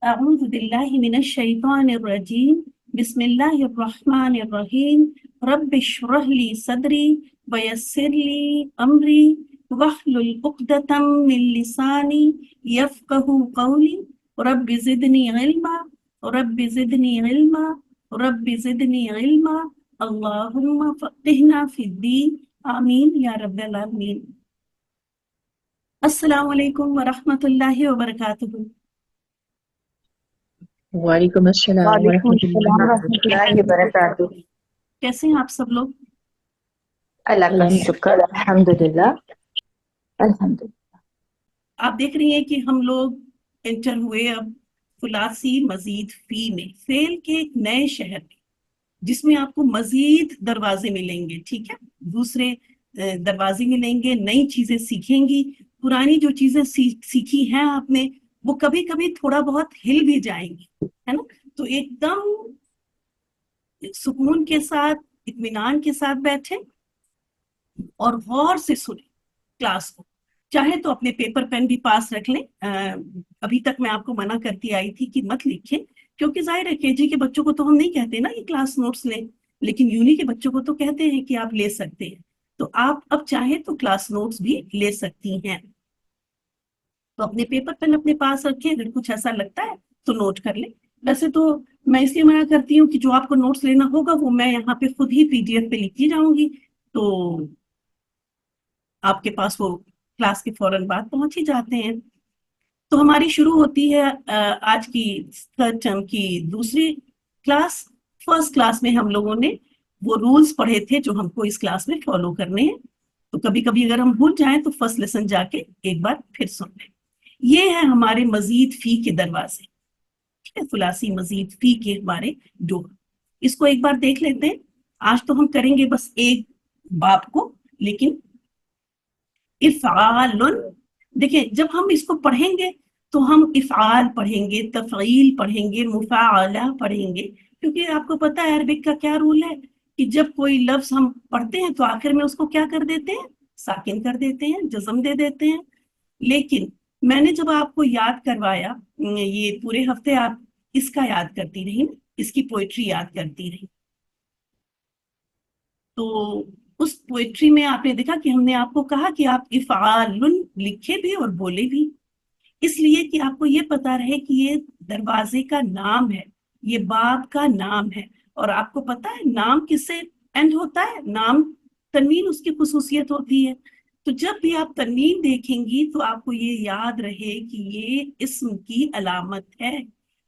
أعوذ بالله من الشيطان الرجيم بسم الله الرحمن الرحيم رب اشرح لي صدري ويسر لي أمري واحلل عقدة من لساني يفقه قولي رب زدني علما رب زدني علما رب زدني علما اللهم فقهنا في الدين آمين يا رب العالمين. السلام علیکم ورحمۃ اللہ وبرکاتہ. وعلیکم السلام وعلیکم ورحمۃ السلام اللہ ورحمۃ اللہ وبرکاتہ. کیسے ہیں آپ سب لوگ؟ اللہ کا شکر الحمدللہ الحمدللہ. آپ دیکھ رہی ہیں کہ ہم لوگ انٹر ہوئے اب فلاسی مزید فی میں، فیل کے ایک نئے شہر میں، جس میں آپ کو مزید دروازے ملیں گے. ٹھیک ہے، دوسرے دروازے ملیں گے، نئی چیزیں سیکھیں گی. پرانی جو چیزیں سیکھی ہیں آپ نے، وہ کبھی کبھی تھوڑا بہت ہل بھی جائیں گی، ہے نا. تو ایک دم سکون کے ساتھ، اطمینان کے ساتھ بیٹھیں اور غور سے سنیں کلاس کو. چاہے تو اپنے پیپر پین بھی پاس رکھ لیں. ابھی تک میں آپ کو منع کرتی آئی تھی کہ مت لکھیں، کیونکہ ظاہر ہے KG کے بچوں کو تو ہم نہیں کہتے نا یہ کلاس نوٹس لیں، لیکن یونی کے بچوں کو تو کہتے ہیں کہ آپ لے سکتے ہیں. تو آپ اب چاہیں تو کلاس نوٹس بھی لے سکتی ہیں. تو اپنے پیپر پین اپنے پاس رکھیں، اگر کچھ ایسا لگتا ہے تو نوٹ کر لیں. ویسے تو میں اس لیے منع کرتی ہوں کہ جو آپ کو نوٹس لینا ہوگا وہ میں یہاں پہ خود ہی PDF پہ لکھتی جاؤں گی، تو آپ کے پاس وہ کلاس کے فوراً بعد پہنچ ہی جاتے ہیں. تو ہماری شروع ہوتی ہے آج کی تھرڈ ٹرم کی دوسری کلاس. فرسٹ کلاس میں ہم لوگوں نے وہ رولز پڑھے تھے جو ہم کو اس کلاس میں فالو کرنے ہیں. تو کبھی کبھی اگر ہم بھول جائیں تو فرسٹ لیسن جا کے ایک بار پھر سن لیں. یہ ہے ہمارے مزید فی کے دروازے. ٹھیک ہے، فلاسی مزید فی کے ہمارے ڈور. اس کو ایک بار دیکھ لیتے ہیں. آج تو ہم کریں گے بس ایک باب کو، لیکن افعال، دیکھیں جب ہم اس کو پڑھیں گے تو ہم افعال پڑھیں گے، تفعیل پڑھیں گے، مفاعلہ پڑھیں گے. کیونکہ آپ کو پتہ ہے عربک کا کیا رول ہے کہ جب کوئی لفظ ہم پڑھتے ہیں تو آخر میں اس کو کیا کر دیتے ہیں؟ ساکن کر دیتے ہیں، جزم دے دیتے ہیں. لیکن میں نے جب آپ کو یاد کروایا، یہ پورے ہفتے آپ اس کا یاد کرتی رہی، اس کی پوئٹری یاد کرتی رہی. تو اس پوئٹری میں آپ نے دیکھا کہ ہم نے آپ کو کہا کہ آپ افعال لکھے بھی اور بولے بھی، اس لیے کہ آپ کو یہ پتا رہے کہ یہ دروازے کا نام ہے، یہ باب کا نام ہے. اور آپ کو پتا ہے نام کس سے اینڈ ہوتا ہے؟ نام تنوین اس کی خصوصیت ہوتی ہے. تو جب بھی آپ تنوین دیکھیں گی تو آپ کو یہ یاد رہے کہ یہ اسم کی علامت ہے.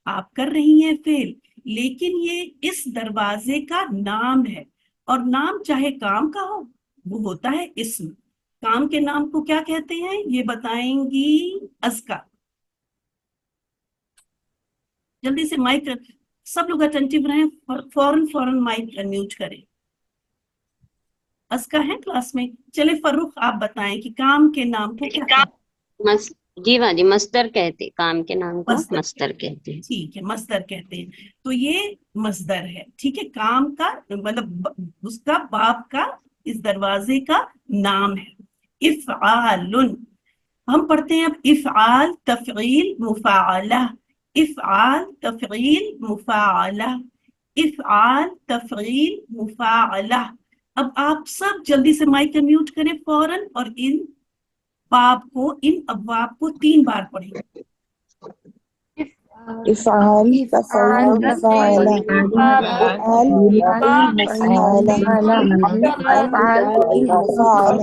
آپ کر رہی ہیں فعل، لیکن یہ اس دروازے کا نام ہے. اور نام چاہے کام کا ہو، وہ ہوتا ہے اسم. کام کے نام کو کیا کہتے ہیں یہ بتائیں گی ازکا. جلدی سے مائک سب لوگ اٹینٹیو رہیں، فوراً مائک انمیوٹ کریں. ازکا ہے کلاس میں؟ چلے فروخ آپ بتائیں کہ کام کے نام کو کیا کہتے ہیں؟ جی ہاں جی، مصدر کہتے، کام کے نام کو مصدر کہتے ہیں. ٹھیک ہے، مصدر کہتے ہیں. تو یہ مصدر ہے. ٹھیک ہے، کام کا مطلب اس کا باب کا، اس دروازے کا نام ہے. افعال، ہم پڑھتے ہیں اب افعال تفعیل مفاعلہ، افعال تفعیل مفاعلہ، افعال تفعیل مفاعلہ. اب آپ سب جلدی سے مائک میوٹ کریں فوراً، اور ان باب کو، ان ابواب کو 3 بار پڑھیں. افعال تفعیل مفاعلہ، افعال مفعلہ، افعال مفعلہ، افعال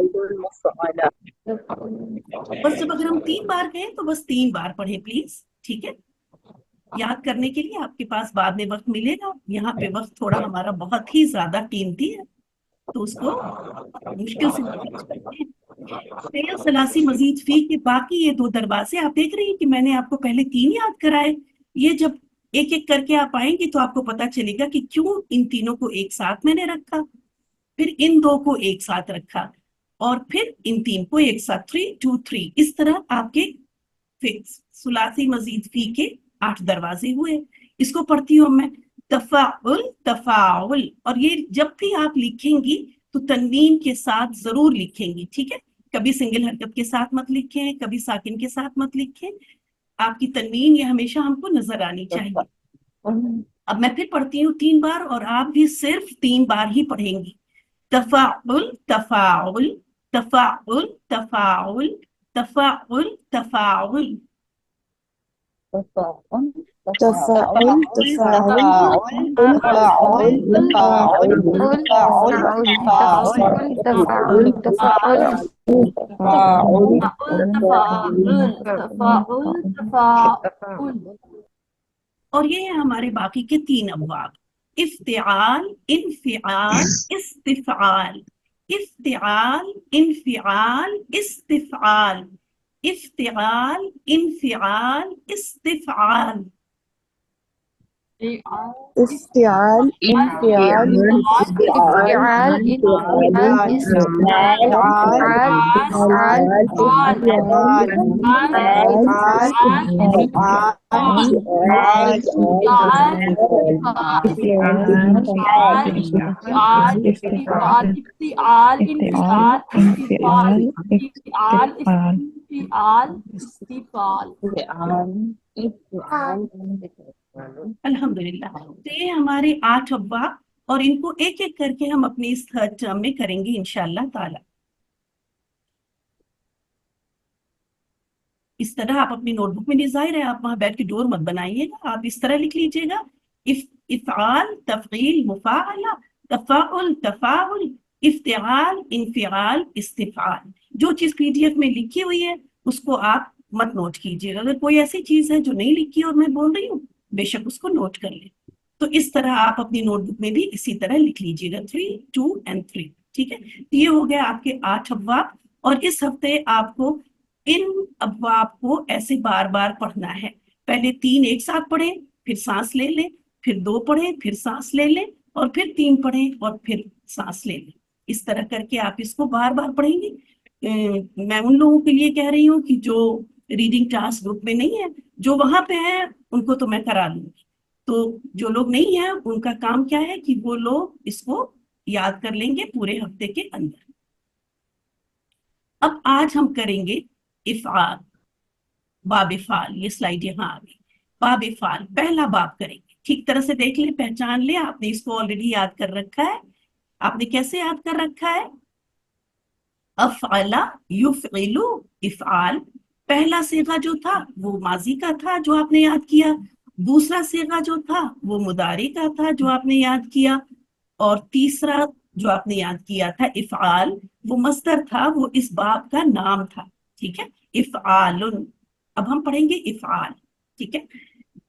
تفعیل مفعلہ، بس جب اگر ہم 3 بار کہیں تو بس 3 بار پڑھیں پلیز. ٹھیک ہے، یاد کرنے کے لیے آپ کے پاس بعد میں وقت ملے گا. یہاں پہ وقت تھوڑا ہمارا بہت ہی زیادہ قیمتی ہے، تو اس کو مشکل سے مینیج کرتے ہیں. फेल सलासी मजीद फी के बाकी ये दो दरवाजे आप देख रही हैं कि मैंने आपको पहले 3 याद कराए। ये जब एक एक करके आप आएंगे तो आपको पता चलेगा कि क्यों इन तीनों को एक साथ मैंने रखा, फिर इन दो को एक साथ रखा, और फिर इन तीन को एक साथ, 3 2 3। इस तरह आपके फिक्स सुलासी मजीद फी के 8 दरवाजे हुए। इसको पढ़ती हूँ मैं, तफाउल तफाउल। और ये जब भी आप लिखेंगी तो तनवीन के साथ जरूर लिखेंगी, ठीक है? कभी सिंगल हरकत के साथ मत लिखें, कभी साकिन के साथ मत लिखें। आपकी तनवीन ये हमेशा हमको नजर आनी चाहिए। अब मैं फिर पढ़ती हूँ 3 बार, और आप भी सिर्फ 3 बार ही पढ़ेंगी। तफाउल तफाउल तफाउल तफाउल तफाउल तफाउल। تفاعل تفاعل تفاعل और ये है हमारे बाकी के 3 अबवाब, इफ्तिआल, इनफिआल, इस्तिफआल। इफ्तिआल, इनफिआल, इस्तिफआल। इफ्तिआल, इनफिआल, इस्तिफआल। استفعال انفعال استفعال انفعال استفعال अल्हम्दुलिल्लाह। तो ये हमारे 8 अब्वाब, और इनको एक एक करके हम अपने इस थर्ड टर्म में करेंगे इंशाअल्लाह ताला। इस तरह आप अपनी नोटबुक में, डिजाइन है, आप वहां बैठ के डोर मत बनाइएगा, आप इस तरह लिख लीजिएगा, इफ़आल, तफ़ईल, मुफ़ाअला, तफ़ाउल, तफ़ाउल, इफ्तिआल, इनफ़िआल, इस्तिफ़आल। जो चीज पीडीएफ में लिखी हुई है उसको आप मत नोट कीजिएगा। अगर कोई ऐसी चीज है जो नहीं लिखी और मैं बोल रही हूँ, बेशक उसको नोट कर ले। तो इस तरह आप अपनी नोटबुक में भी इसी तरह लिख लीजिएगा, 3 2 and 3, ठीक है? तो ये हो गया आपके 8 अब्वाब, और इस हफ्ते आपको इन अब्वाब को ऐसे बार बार पढ़ना है। पहले 3 एक साथ पढ़े, फिर सांस ले लें, फिर 2 पढ़े, फिर सांस ले लें, और फिर 3 पढ़े और फिर सांस ले लें। इस तरह करके आप इसको बार बार पढ़ेंगे। मैं उन लोगों के लिए कह रही हूँ कि जो रीडिंग टास्क ग्रुप में नहीं है, जो वहां पे है उनको तो मैं करा लूंगी। तो जो लोग नहीं है उनका काम क्या है कि वो लोग इसको याद कर लेंगे पूरे हफ्ते के अंदर। अब आज हम करेंगे इफ़आल, बाब इफ़ाल। ये स्लाइड यहाँ आ गई। बाब इफ़ाल, पहला बाब करेंगे। ठीक तरह से देख ले, पहचान ले, आपने इसको ऑलरेडी याद कर रखा है। आपने कैसे याद कर रखा है? अफ़अला युफ़इलु, इफ़आल। पहला सीगा जो था वो माजी का था जो आपने याद किया, दूसरा सीगा जो था वो मुदारी का था जो आपने याद किया, और तीसरा जो आपने याद किया था इफ़आल, वो मस्दर था, वो इस बाब का नाम था, ठीक है? इफ़आलुन। अब हम पढ़ेंगे इफ़आल, ठीक है?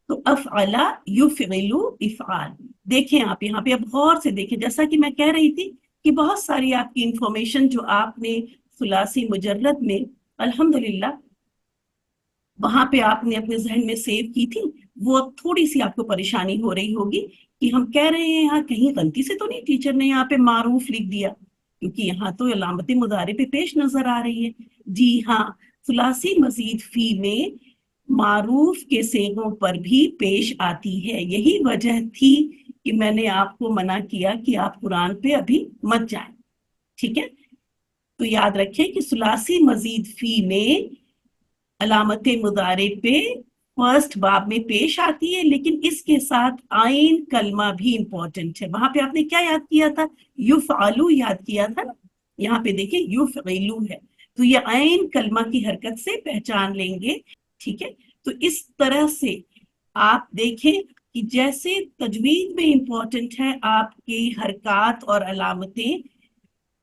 तो अफ़अला युफ़इलु इफ़आल। देखें आप यहाँ पे, अब गौर से देखें, जैसा कि मैं कह रही थी कि बहुत सारी आपकी इंफॉर्मेशन जो आपने सुलासी मुजर्रद में अल्हम्दुलिल्लाह वहां पे आपने अपने जहन में सेव की थी, वो अब थोड़ी सी आपको परेशानी हो रही होगी कि हम कह रहे हैं यहाँ कहीं गलती से तो नहीं टीचर ने यहाँ पे मारूफ लिख दिया, क्योंकि यहाँ तो अलामत मुदारे पे पेश नजर आ रही है। जी हाँ, सुलासी मजीद फी में मारूफ के सेगों पर भी पेश आती है। यही वजह थी कि मैंने आपको मना किया कि आप कुरान पे अभी मत जाएं, ठीक है? तो याद रखें कि सुलासी मजीद फी में अलामत मुदारे पे फर्स्ट बाब में पेश आती है, लेकिन इसके साथ आइन कलमा भी इंपॉर्टेंट है। वहां पे आपने क्या याद किया था? युफ़अलु याद किया था ना, यहाँ पे देखिए युफ़इलु है, तो ये आइन कलमा की हरकत से पहचान लेंगे, ठीक है? तो इस तरह से आप देखें कि जैसे तजवीद में इंपॉर्टेंट है आपकी हरकत और अलामतें,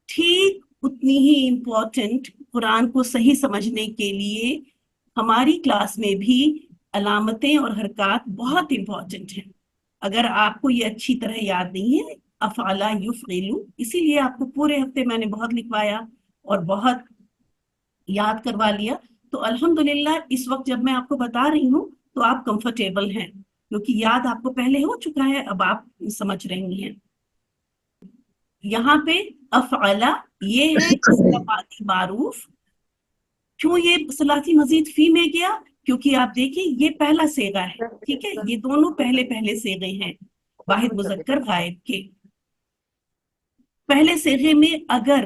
ठीक उतनी ही इंपॉर्टेंट कुरान को सही समझने के लिए हमारी क्लास में भी अलामतें और हरकत बहुत इंपॉर्टेंट है। अगर आपको ये अच्छी तरह याद नहीं है, अफ़अला युफ़इलु, इसीलिए आपको पूरे हफ्ते मैंने बहुत लिखवाया और बहुत याद करवा लिया तो अल्हम्दुलिल्लाह इस वक्त जब मैं आपको बता रही हूँ तो आप कंफर्टेबल हैं, क्योंकि याद आपको पहले हो चुका है, अब आप समझ रही हैं। यहाँ पे अफ़अला ये है इसका मादी मारूफ। क्यों ये सलासी मजीद फी में गया? क्योंकि आप देखिए ये पहला सेगा है, ठीक है, ये दोनों पहले पहले सेगे हैं वाहिद मुज़क्कर गायब के। पहले सेगे में अगर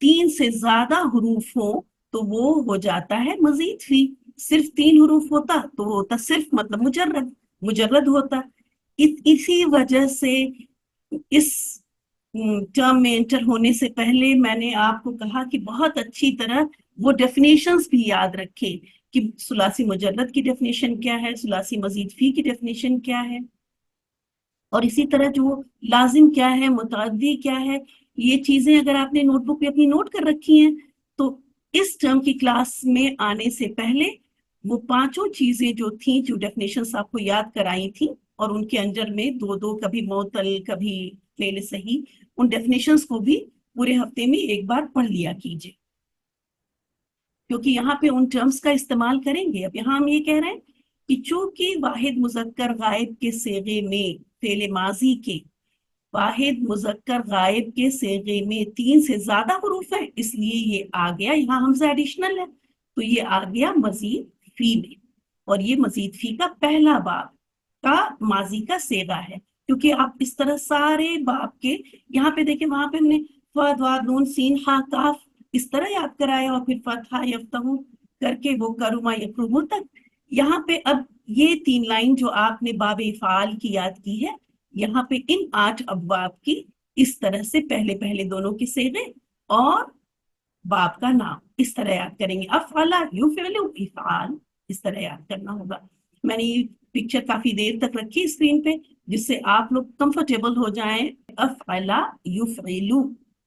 3 से ज्यादा हरूफ हो तो वो हो जाता है मजीद फी। सिर्फ 3 हरूफ होता तो वो होता सिर्फ मतलब मुजर्रद, मुजर्रद होता। इसी वजह से इस टर्म में एंटर होने से पहले मैंने आपको कहा कि बहुत अच्छी तरह वो डेफिनेशंस भी याद रखें कि सुलासी मुजर्रद की डेफिनेशन क्या है, सुलासी मजीद फी की डेफिनेशन क्या है, और इसी तरह जो लाजिम क्या है, मुतअद्दी क्या है। ये चीजें अगर आपने नोटबुक पे अपनी नोट कर रखी हैं तो इस टर्म की क्लास में आने से पहले वो पांचों चीजें जो थी, जो डेफिनेशंस आपको याद कराई थी, और उनके अंदर में दो दो कभी मोतल कभी फेल सही, उन डेफिनेशंस को भी पूरे हफ्ते में एक बार पढ़ लिया कीजिए, क्योंकि यहाँ पे उन टर्म्स का इस्तेमाल करेंगे। अब यहाँ हम ये कह रहे हैं कि चूंकि वाहिद मुजक्कर गायब के सेगे में फेले माजी के वाहिद मुजक्कर गायब के सेगे में 3 से ज्यादा हरूफ है, इसलिए ये आ गया, यहाँ हमजा एडिशनल है तो ये आ गया मजीद फी में, और ये मजीद फी का पहला बाब का माजी का सेगा है। क्योंकि आप इस तरह सारे बाब के यहाँ पे देखें, वहां पे हमने फ द नून सीन हा काफ इस तरह याद कराया और फिर फतहा यफ्तहू करके वो करुमा यकरुमु तक। यहाँ पे अब ये 3 लाइन जो आपने बाब इफ़ाल की याद की है, यहाँ पे इन 8 अब्वाब की इस तरह से पहले पहले दोनों के सेगे और बाब का नाम इस तरह याद करेंगे। अफ़अला युफ़इलु इफ़आल इस तरह याद करना होगा। मैंने ये पिक्चर काफी देर तक रखी स्क्रीन पे जिससे आप लोग कंफर्टेबल हो जाएं। अफ़अला युफ़इलु,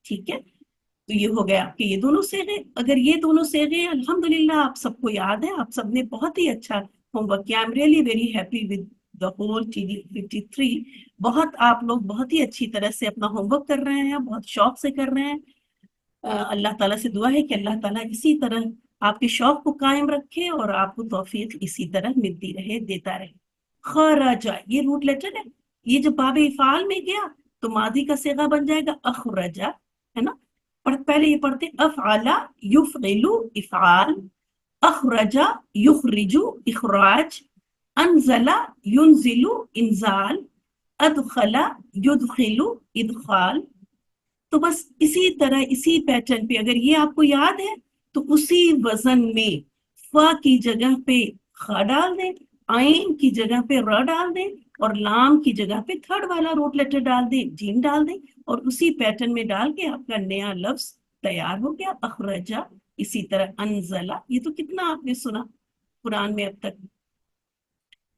ठीक है, तो ये हो गया आपके ये दोनों सेगे। अगर ये दोनों सेगे अल्हम्दुलिल्लाह आप सबको याद है, आप सबने बहुत ही अच्छा होमवर्क किया। I am really very happy with the whole TD 53। बहुत आप लोग बहुत ही अच्छी तरह से अपना होमवर्क कर रहे हैं, बहुत शौक से कर रहे हैं। अल्लाह ताला से दुआ है कि अल्लाह ताला इसी तरह आपके शौक को कायम रखे और आपको तौफीक इसी तरह मिलती रहे, देता रहे। खरजा ये रूट लेटर है, ये जब बाब इफ़ाल में गया तो मादी का सेगा बन जाएगा अखरजा, है ना। पहले ये पढ़ते अफ़अला युफ़इलु इफ़आल, अखरजा युखरिजु इखराज, अनज़ला युनज़िलु इंज़ाल, अदखला युदखिलु इदखाल। तो बस इसी तरह इसी पैटर्न पे अगर ये आपको याद है तो उसी वजन में फ की जगह पे ख डाल दें, आइन की जगह पे र डाल दें, और लाम की जगह पे थर्ड वाला रूट लेटर डाल दें, जीम डाल दें, और उसी पैटर्न में डाल के आपका नया लफ्ज तैयार हो गया अखरजा। इसी तरह अनजला, ये तो कितना आपने सुना कुरान में अब तक।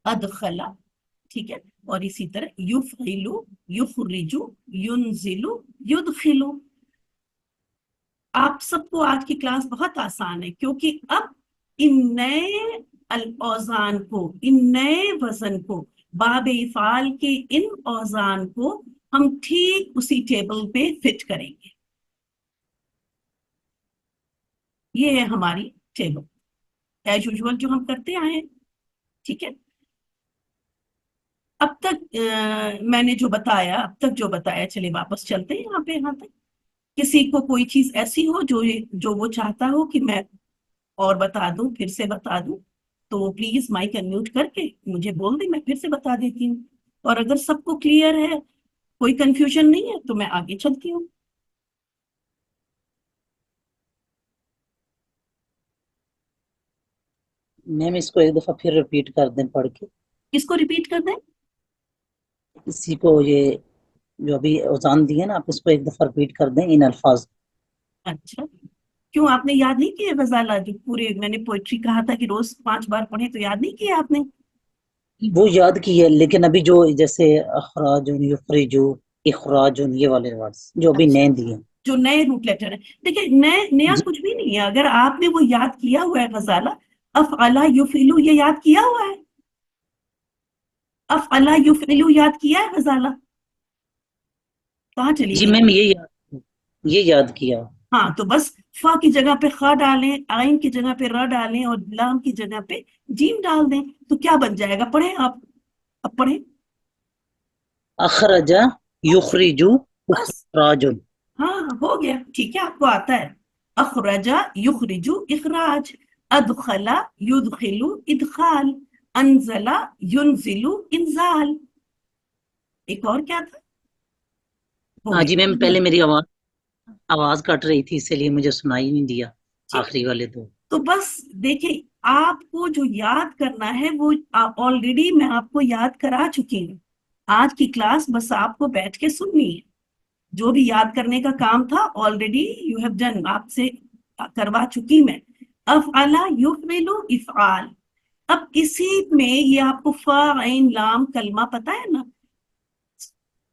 अदखला, ठीक है, और इसी तरह युफ़इलु युखरिजु युनज़िलु युदखिलु। आप सबको आज की क्लास बहुत आसान है क्योंकि अब इन नए औजान को, इन नए वजन को, बाब इफ़ाल के इन औजान को हम ठीक उसी टेबल पे फिट करेंगे। ये है हमारी टेबल एज यूजुअल जो हम करते आए हैं, ठीक है। अब तक मैंने जो बताया, अब तक जो बताया, चलिए वापस चलते हैं यहाँ तक। किसी को कोई चीज ऐसी हो जो वो चाहता हो कि मैं और बता दूं, फिर से बता दूं, तो प्लीज माइक अनम्यूट करके मुझे बोल दे, मैं फिर से बता देती हूँ। और अगर सबको क्लियर है, कोई कंफ्यूजन नहीं है, तो मैं आगे चलती हूँ। मैम इसको एक दफा फिर रिपीट कर दें पढ़ के। इसको रिपीट कर दें? इसी को, ये जो अभी औजान दिए ना, आप इसको एक दफा रिपीट कर दें इन अल्फाज। अच्छा, क्यों आपने याद नहीं किए गजाला? जो पूरे मैंने पोइट्री कहा था कि रोज 5 बार पढ़े, तो याद नहीं किया आपने? वो याद की है, लेकिन अभी जो जैसे अखराजुन युखरिजु इखराजुन ये वाले वर्ड्स जो अभी नए दिए, जो नए रूट लेटर है। देखिए नया कुछ भी नहीं है। अगर आपने वो याद किया हुआ है गजाला, अफ़अला युफ़इलु, ये याद किया हुआ है। अफ़अला युफ़इलु याद किया है गजाला? कहाँ चली जी गई? मैम ये याद किया। हाँ, तो बस फा की जगह पे खा डालें, आइन की जगह पे र डालें और लाम की जगह पे जीम डाल दें तो क्या बन जाएगा? पढ़ें आप, अब पढ़ें। अखरजा युखरिजु बस, इखराजुन। हाँ हो गया, ठीक है, आपको आता है। अखरजा युखरिजु इखराज, अदखला युदखिलु इदखाल, अनजला युनजिलु इंजाल। एक और क्या था? हो हाँ जी मैम, गया। पहले मेरी आवाज कट रही थी इसलिए मुझे सुनाई नहीं दिया ठीक, आखिरी वाले दो। तो बस देखिए, आपको जो याद करना है वो ऑलरेडी मैं आपको याद करा चुकी हूँ। आज की क्लास बस आपको बैठ के सुननी है। जो भी याद करने का काम था ऑलरेडी यू हैव डन, आपसे करवा चुकी मैं। अफ़अला युफ़इलु इफ़आल। अब इसी में ये आपको फा ऐन लाम कलमा पता है ना?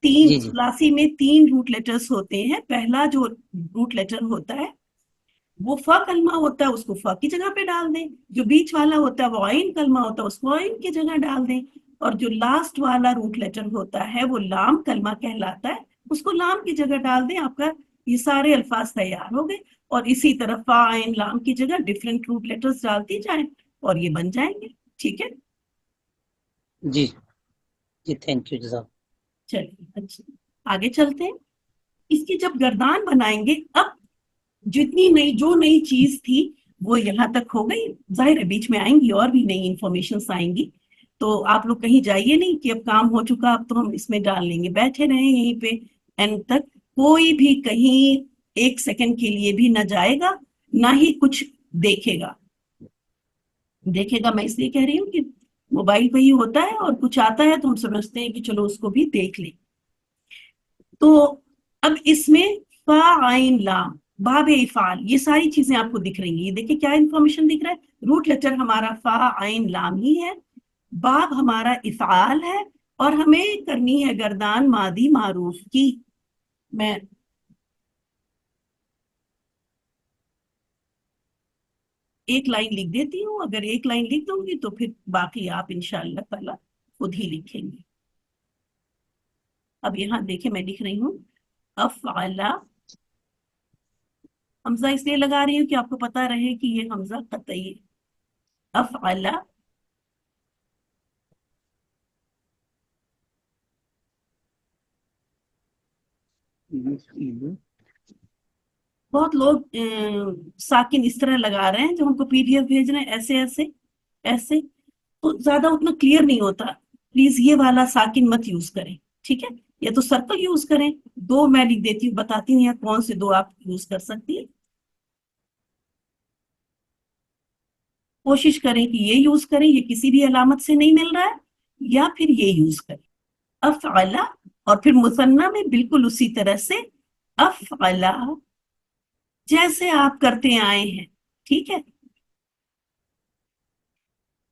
तीन जी जी सुलासी में 3 रूट लेटर्स होते हैं। पहला जो रूट लेटर होता है वो फा कलमा होता है, उसको फा की जगह पे डाल दें। जो बीच वाला होता है वो आइन कलमा होता है, उसको आइन की जगह डाल दें। और जो लास्ट वाला रूट लेटर होता है वो लाम कलमा कहलाता है, उसको लाम की जगह डाल दें। आपका ये सारे अल्फाज तैयार हो गए। और इसी तरह फा आइन लाम की जगह डिफरेंट रूट लेटर्स डालती जाएं और ये बन जाएंगे। ठीक है, जी जी, थैंक यू जज़ाक। चलिए अच्छा, आगे चलते हैं। इसकी जब गर्दान बनाएंगे, अब जितनी नई जो नई चीज थी वो यहाँ तक हो गई। जाहिर है बीच में आएंगी और भी नई इंफॉर्मेशन आएंगी, तो आप लोग कहीं जाइए नहीं कि अब काम हो चुका, अब तो हम इसमें डाल लेंगे। बैठे रहे यहीं पे एंड तक, कोई भी कहीं 1 सेकंड के लिए भी ना जाएगा, ना ही कुछ देखेगा। देखेगा मैं इसलिए कह रही हूँ कि मोबाइल पे ही होता है और कुछ आता है तो हम समझते हैं कि चलो उसको भी देख लें। तो अब इसमें फा आइन लाम बाब इफाल, ये सारी चीजें आपको दिख रही हैं। ये देखिए क्या इंफॉर्मेशन दिख रहा है। रूट लेटर हमारा फा आइन लाम ही है, बाब हमारा इफाल है, और हमें करनी है गर्दान मादी मारूफ की। मैं एक लाइन लिख देती हूँ, अगर एक लाइन लिख दूंगी तो फिर बाकी आप इंशाअल्लाह ताला खुद ही लिखेंगे। अब यहाँ देखे मैं लिख रही हूँ अफ़अला, हमजा इसलिए लगा रही हूँ कि आपको पता रहे कि ये हमजा कतई है। अफ़अला बहुत लोग साकिन इस तरह लगा रहे हैं, जो हमको पीडीएफ भेज रहे हैं ऐसे ऐसे ऐसे, तो ज्यादा उतना क्लियर नहीं होता। प्लीज ये वाला साकिन मत यूज करें, ठीक है? या तो सर्कल यूज करें। 2 मैं लिख देती हूँ, बताती हूँ यहाँ कौन से 2 आप यूज कर सकती है। कोशिश करें कि ये यूज करें, ये किसी भी अलामत से नहीं मिल रहा है, या फिर ये यूज करें अफ़अला। और फिर मुसन्ना में बिल्कुल उसी तरह से अफ़अला, जैसे आप करते आए हैं, ठीक है?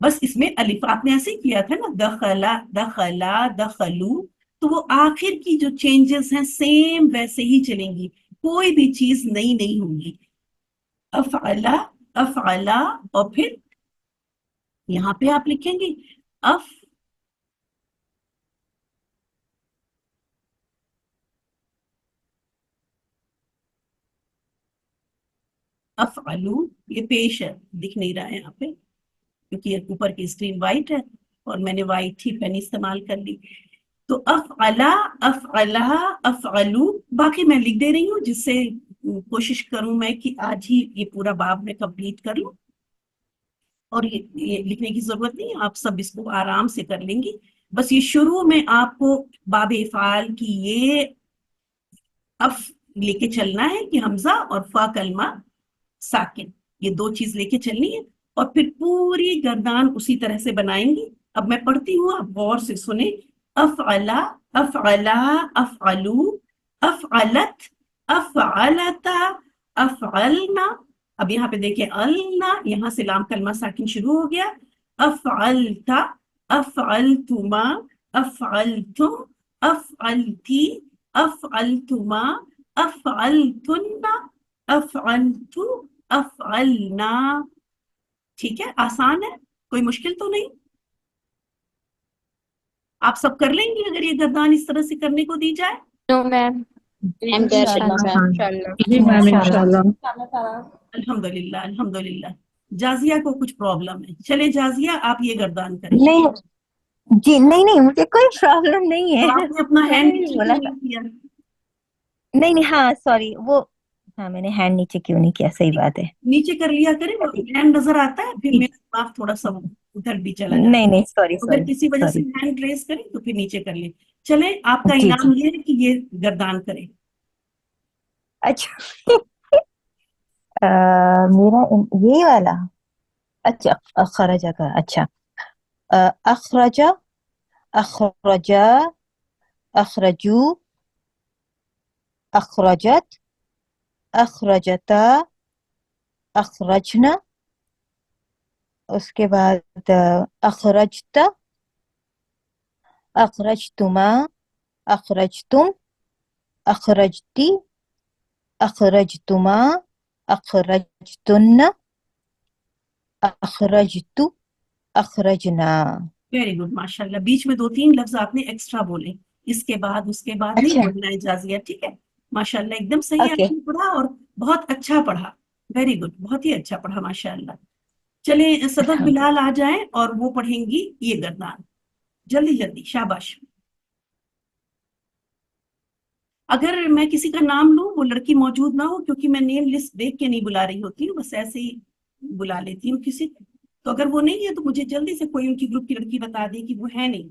बस इसमें अलिफ आपने ऐसे ही किया था ना, दखला दखला दखलू, तो वो आखिर की जो चेंजेस हैं सेम वैसे ही चलेंगी, कोई भी चीज नई नहीं होगी। अफ़अला अफ़अला, और फिर यहाँ पे आप लिखेंगे अफ अफ़अलू। ये पेश है, दिख नहीं रहा है यहाँ पे क्योंकि ये ऊपर की स्क्रीन वाइट है और मैंने वाइट ही पेन इस्तेमाल कर ली। तो अफ़अला अफ़अला अफ़अलू, बाकी मैं लिख दे रही हूँ जिससे कोशिश करूं मैं कि आज ही ये पूरा बाब में कंप्लीट कर लूं। और ये लिखने की जरूरत नहीं, आप सब इसको आराम से कर लेंगी। बस ये शुरू में आपको बाब इफ़ाल की ये अफ लेके चलना है कि हमजा और फा कलमा साकिन, ये 2 चीज लेके चलनी है। और फिर पूरी गर्दान उसी तरह से बनाएंगी। अब मैं पढ़ती हूँ, आप गौर से सुने। अफ़अला अफ़अला अफ़अलू अफ़अलत अफ़अलता अफ़अलना। अब यहाँ पे देखिए अलना, यहाँ से लाम कलमा साकिन शुरू हो गया। अफ़अलता अफ़अलतुमा अफ़अलतुम अफ़अलती अफ़अलतुमा अफ़अलतुन्ना अफ़अलतु अफ़अलना। ठीक है, आसान है, कोई मुश्किल तो नहीं। आप सब कर लेंगे अगर ये गर्दान इस तरह से करने को दी जाए? No ma'am. I'm there with you, انشاءاللہ ma'am. جی میم انشاءاللہ انشاءاللہ. الحمدللہ الحمدللہ. جازیہ کو کچھ پرابلم ہے. چلے جازیہ آپ یہ گردان کریں. نہیں جی نہیں مجھے کوئی پرابلم نہیں ہے. آپ نے اپنا میں ہینڈ نے بھی نیچے بولا کیوں تھا نہیں کیا؟ نہیں ہاں سوری وہ ہاں میں نے ہینڈ نیچے کیوں نہیں کیا صحیح بات ہے. نیچے کر لیا کریں, وہ ہینڈ نظر آتا ہے پھر میرا دماغ تھوڑا سا ادھر بھی چلا جاتا ہے. نہیں سوری اگر کسی وجہ سے سوری ہینڈ ریز کریں تو پھر نیچے کر لیں. چلیں آپ کا جی انعام یہ ہے کہ یہ گردان کریں. اچھا میرا یہی والا اچھا اخرجہ کا اچھا اخرجہ اخرجہ اخرجو اخرجت اخرجتا اخرجنا اس کے بعد اخرجتا اخرجتما اخرجتم اخرجتی اخرجتما اخرجتن اخرجتو اخرجنا. ویری گڈ ماشاء اللہ. بیچ میں 2-3 لفظ آپ نے ایکسٹرا بولے, اس کے بعد نہیں اچھا بولنا ہے جازیہ, ٹھیک ہے. ماشاء اللہ ایک دم صحیح اوکے آپ نے پڑھا اور بہت اچھا پڑھا. ویری گڈ, بہت ہی اچھا پڑھا ماشاء اللہ. چلیں صدف بلال آ جائیں اور وہ پڑھیں گی یہ گردان. جلدی جلدی شاباش. اگر میں کسی کا نام لوں وہ لڑکی موجود نہ ہو, کیونکہ میں نیم لسٹ دیکھ کے نہیں بلا رہی ہوتی ہوں, بس ایسے ہی بلا لیتی ہوں کسی کو. تو اگر وہ نہیں ہے تو مجھے جلدی سے کوئی ان کی گروپ کی لڑکی بتا دے کہ وہ ہے نہیں.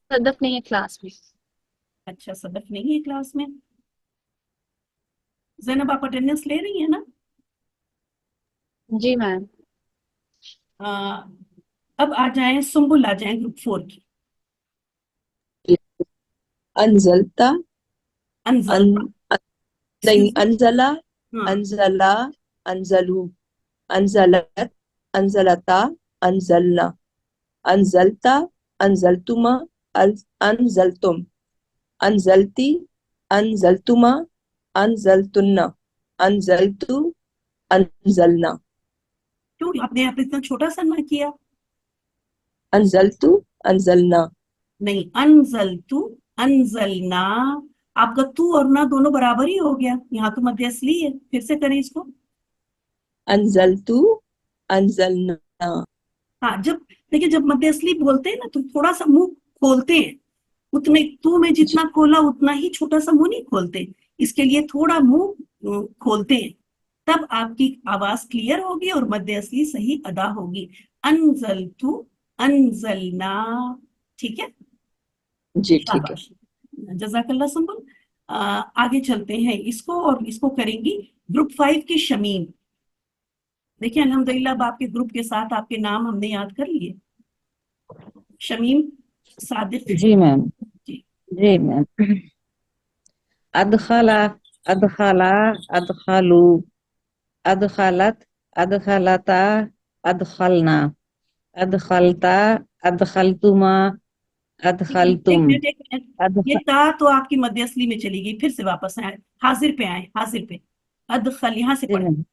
صدف نہیں ہے کلاس میں. اچھا صدف نہیں ہے کلاس میں. زینب آپ اٹینڈنس لے رہی ہیں نا؟ جی میم. اب آ جائیں سنبل, آ جائیں گروپ 4 کی. انزلتا انزل نہیں انزلا ہاں انزلا انزلو انزلت انزلتا انزلنا انزلتا انزلتما انزلتم انزلتی انزلتما انزلتن انزلتو انزلنا. کیوں آپ نے آپ اتنا چھوٹا سا نہ کیا؟ انزلتو انزلنا. نہیں, انزلتو انزلنا. آپ کا تو اور نہ دونوں برابر ہی ہو گیا. یہاں تو مد اصلی ہے. پھر سے کریں اس کو. انزلتو انزلنا. ہاں جب دیکھیں جب مد اصلی بولتے ہیں نا تو تھوڑا سا منہ کھولتے ہیں. اتنے تو میں جتنا کھولا اتنا ہی چھوٹا سا منہ نہیں کھولتے. اس کے لیے تھوڑا منہ کھولتے ہیں, تب آپ کی آواز کلیئر ہوگی اور مد اصلی صحیح ادا ہوگی. انزلتو انزلنا. ٹھیک ہے, جی ٹھیک ہے. شاباش, جزاک اللہ سنبل. آگے چلتے ہیں اس کو, اور اس کو کریں گی گروپ 5 کی شمیم. دیکھیں الحمدللہ اب آپ کے گروپ کے ساتھ آپ کے نام ہم نے یاد کر لیے. شمیم صادق. جی میم. جی جی میم. ادخلا ادخلا ادخلو ادخلت ادخلتا ادخلنا ادخلتا ادخلتما ادخلتم ایک منٹ. یہ تا تو آپ کی مد اصلی میں چلی گئی. پھر سے واپس آئے, حاضر پہ آئے, حاضر پہ. ادخل یہاں سے پڑھیں.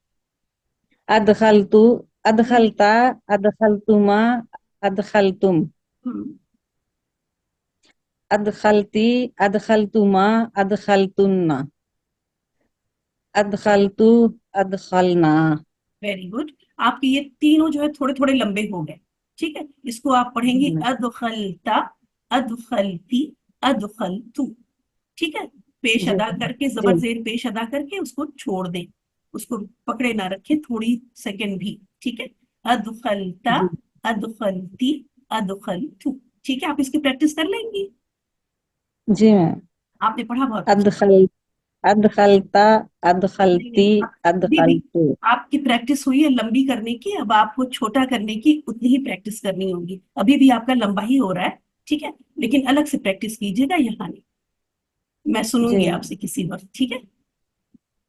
ادخلتو ادخلتا ادخلتما ادخلتم ادخلتی ادخلتما ادخلتن ادخلتو ادخلنا. Very good. آپ کے یہ تینوں جو ہے تھوڑے تھوڑے لمبے ہو گئے. ٹھیک ہے, اس کو آپ پڑھیں گی ادخلتا ادخلتی ادخلتو. ٹھیک ہے, پیش ادا کر کے, زبر زیر پیش ادا کر کے اس کو چھوڑ دیں, اس کو پکڑے نہ رکھیں تھوڑی سیکنڈ بھی. ٹھیک ہے, ادخلتا ادخلتی ادخلتو. ٹھیک ہے, آپ اس کی پریکٹس کر لیں گی. جی میم. آپ نے پڑھا بہت اچھا. ادخل ادخلتا ادخلتی ادخلتو. آپ کی پریکٹس ہوئی ہے لمبی کرنے کی, اب آپ کو چھوٹا کرنے کی اتنی ہی پریکٹس کرنی ہوگی. ابھی بھی آپ کا لمبا ہی ہو رہا ہے. ٹھیک ہے, لیکن الگ سے پریکٹس کیجیے گا, یہاں نہیں. میں سنوں گی آپ سے کسی وقت. ٹھیک ہے,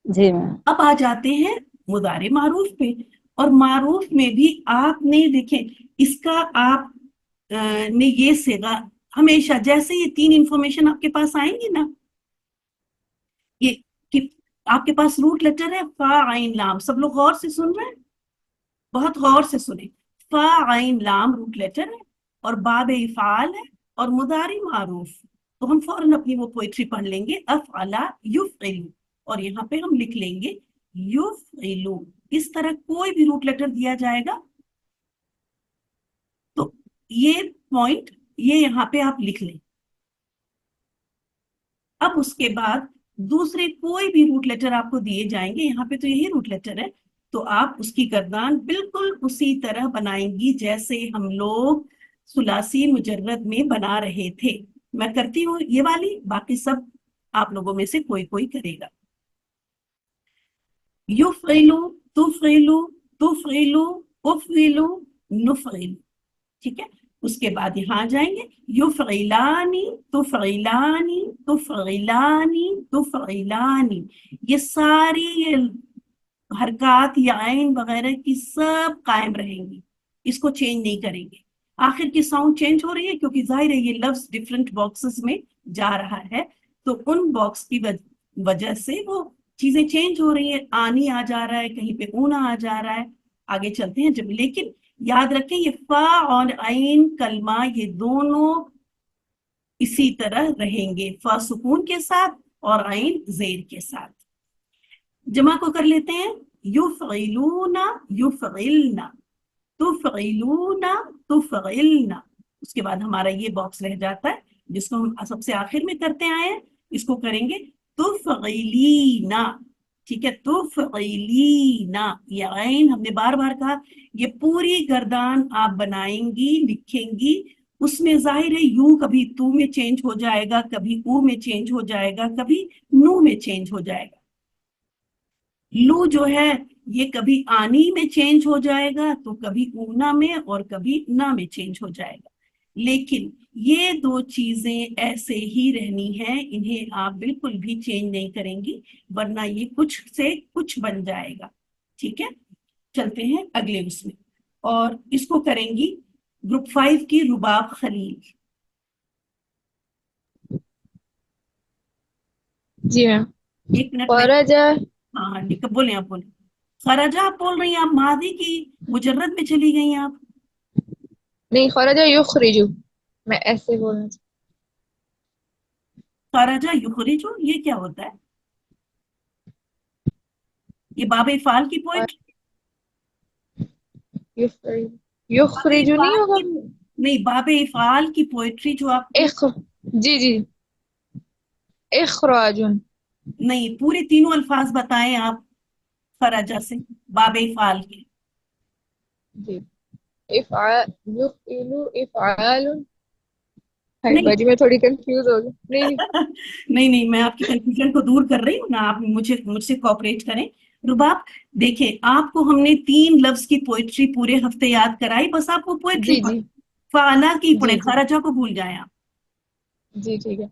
جی میم. اب آ جاتے ہیں مضارع معروف پہ. اور معروف میں بھی آپ نے دیکھیں اس کا آپ نے یہ صیغہ ہمیشہ, جیسے یہ 3 انفارمیشن آپ کے پاس آئیں گی نا, یہ کہ آپ کے پاس روٹ لیٹر ہے فا عین لام. سب لوگ غور سے سن رہے ہیں, بہت غور سے سنیں. فا عین لام روٹ لیٹر ہے, اور باب افعال ہے, اور مضارع معروف. तो हम फौरन अपनी वो पोइट्री पढ़ लेंगे, अफ़अला युफ़इलु, और यहाँ पे हम लिख लेंगे युफ़इलु। इस तरह कोई भी रूट लेटर दिया जाएगा तो ये पॉइंट ये यहाँ पे आप लिख लें। अब उसके बाद दूसरे कोई भी रूट लेटर आपको दिए जाएंगे, यहाँ पे तो यही रूट लेटर है, तो आप उसकी गर्दान बिल्कुल उसी तरह बनाएंगी जैसे हम लोग सुलासी मुजर्रद में बना रहे थे। मैं करती हूँ ये वाली, बाकी सब आप लोगों में से कोई कोई करेगा। युफ़इलु, तुफ़इलु, तुफ़इलु, उफ़इलु, नुफ़इलु, ठीक है। उसके बाद यहाँ आ जाएंगे युफ़इलानी, तुफ़इलानी, तुफ़इलानी, तुफ़इलानी। ये सारी ये हरकत या आइन वगैरह की सब कायम रहेंगी, इसको चेंज नहीं करेंगे। आखिर की साउंड चेंज हो रही है क्योंकि जाहिर है ये लफ्ज डिफरेंट बॉक्सेस में जा रहा है, तो उन बॉक्स की वजह से वो चीजें चेंज हो रही है। आनी आ जा रहा है, कहीं पे ऊना आ जा रहा है, आगे चलते हैं जब। लेकिन याद रखें ये फा और आइन कलमा ये दोनों इसी तरह रहेंगे, फा सुकून के साथ और आइन जेर के साथ। जमा को कर लेते हैं, युफ़इलूना, युफ़इलना, तुफ़इलूना, तुफ़इलना। उसके बाद हमारा ये बॉक्स रह जाता है जिसको हम सबसे आखिर में करते आए हैं, इसको करेंगे तुफ़इलीना, ठीक है। तुफ़इलीना, ये आइन हमने बार बार कहा, ये पूरी गर्दान आप बनाएंगी, लिखेंगी। उसमें जाहिर है यू कभी तू में चेंज हो जाएगा, कभी ऊ में चेंज हो जाएगा, कभी नू में चेंज हो जाएगा। लू जो है ये कभी आनी में चेंज हो जाएगा तो कभी ऊना में और कभी ना में चेंज हो जाएगा। लेकिन ये दो चीजें ऐसे ही रहनी है, इन्हें आप बिल्कुल भी चेंज नहीं करेंगी, वरना ये कुछ से कुछ बन जाएगा, ठीक है। चलते हैं अगले उसमें, और इसको करेंगी ग्रुप 5 की रुबाब खलील। जी मैम। एक मिनट खरजा, हाँ बोले आप बोले। खरजा आप बोल रही हैं, आप मादी की मुजर्रद में चली गई आप। नहीं खरजा युखरिजु, मैं ऐसे बोलना चाहती खरजा युखरिजु, ये क्या होता है? ये बाबे फाल की पोइट्री, युखरिजु, युखरिजु नहीं होगा। नहीं, बाबे फाल की पोइट्री जो आप जी जी, इखराजुन। नहीं, पूरे तीनों अल्फाज बताएं आप खरजा से, बाबे फाल के। जी, इफ़आल, युफ़इलु, इफ़आलुन। नहीं बाजी मैं थोड़ी कंफ्यूज हो गई। नहीं नहीं, मैं आपकी कंफ्यूजन को दूर कर रही हूँ ना, आप मुझसे कोऑपरेट करें। रुबाब देखिए, आपको हमने 3 लफ्ज की पोइट्री पूरे हफ्ते याद कराई, बस आप वो पोइट्री जी जी फाला की पढ़े, जी जी खरजा को भूल जाए आप। जी, ठीक है।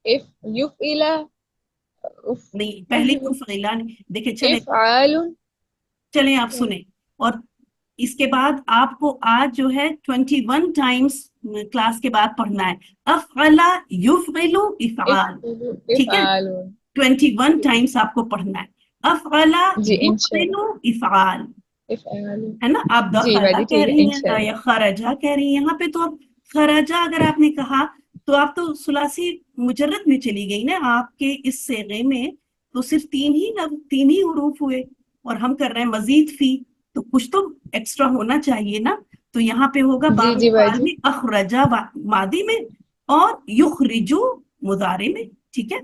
इफ युफ़इला, उफ, नहीं, पहले तो फैला देखिए, चले इफ़आलुन। चले आप सुने। और इसके बाद आपको आज जो है 21 टाइम्स क्लास के बाद पढ़ना है, अफ़अला युफ़इलु इफ़आल, इफ़इलु, ठीक है। इफ़आलुन। 21 टाइम्स आपको पढ़ना है, अफ़अला जी इंशाल्लाह। युफ़इलु इफ़आल, इफ़आलुन। है ना। आप जी दखला बाजी कह ठीक है रही हैं इंशाल्लाह। या खरजा कह रही हैं, यहाँ पे तो अब खरजा अगर आपने कहा तो आप तो सुलासी मुजर्रद में चली गई ना। आपके इस सेगे में तो सिर्फ 3 ही हुरूफ हुए, और हम कर रहे हैं मजीद फी, तो कुछ तो एक्स्ट्रा होना चाहिए ना। तो यहाँ पे होगा जी बाब जी फाल बाजी। में अखरजा मादी में और युखरिजु मुदारे में, ठीक है।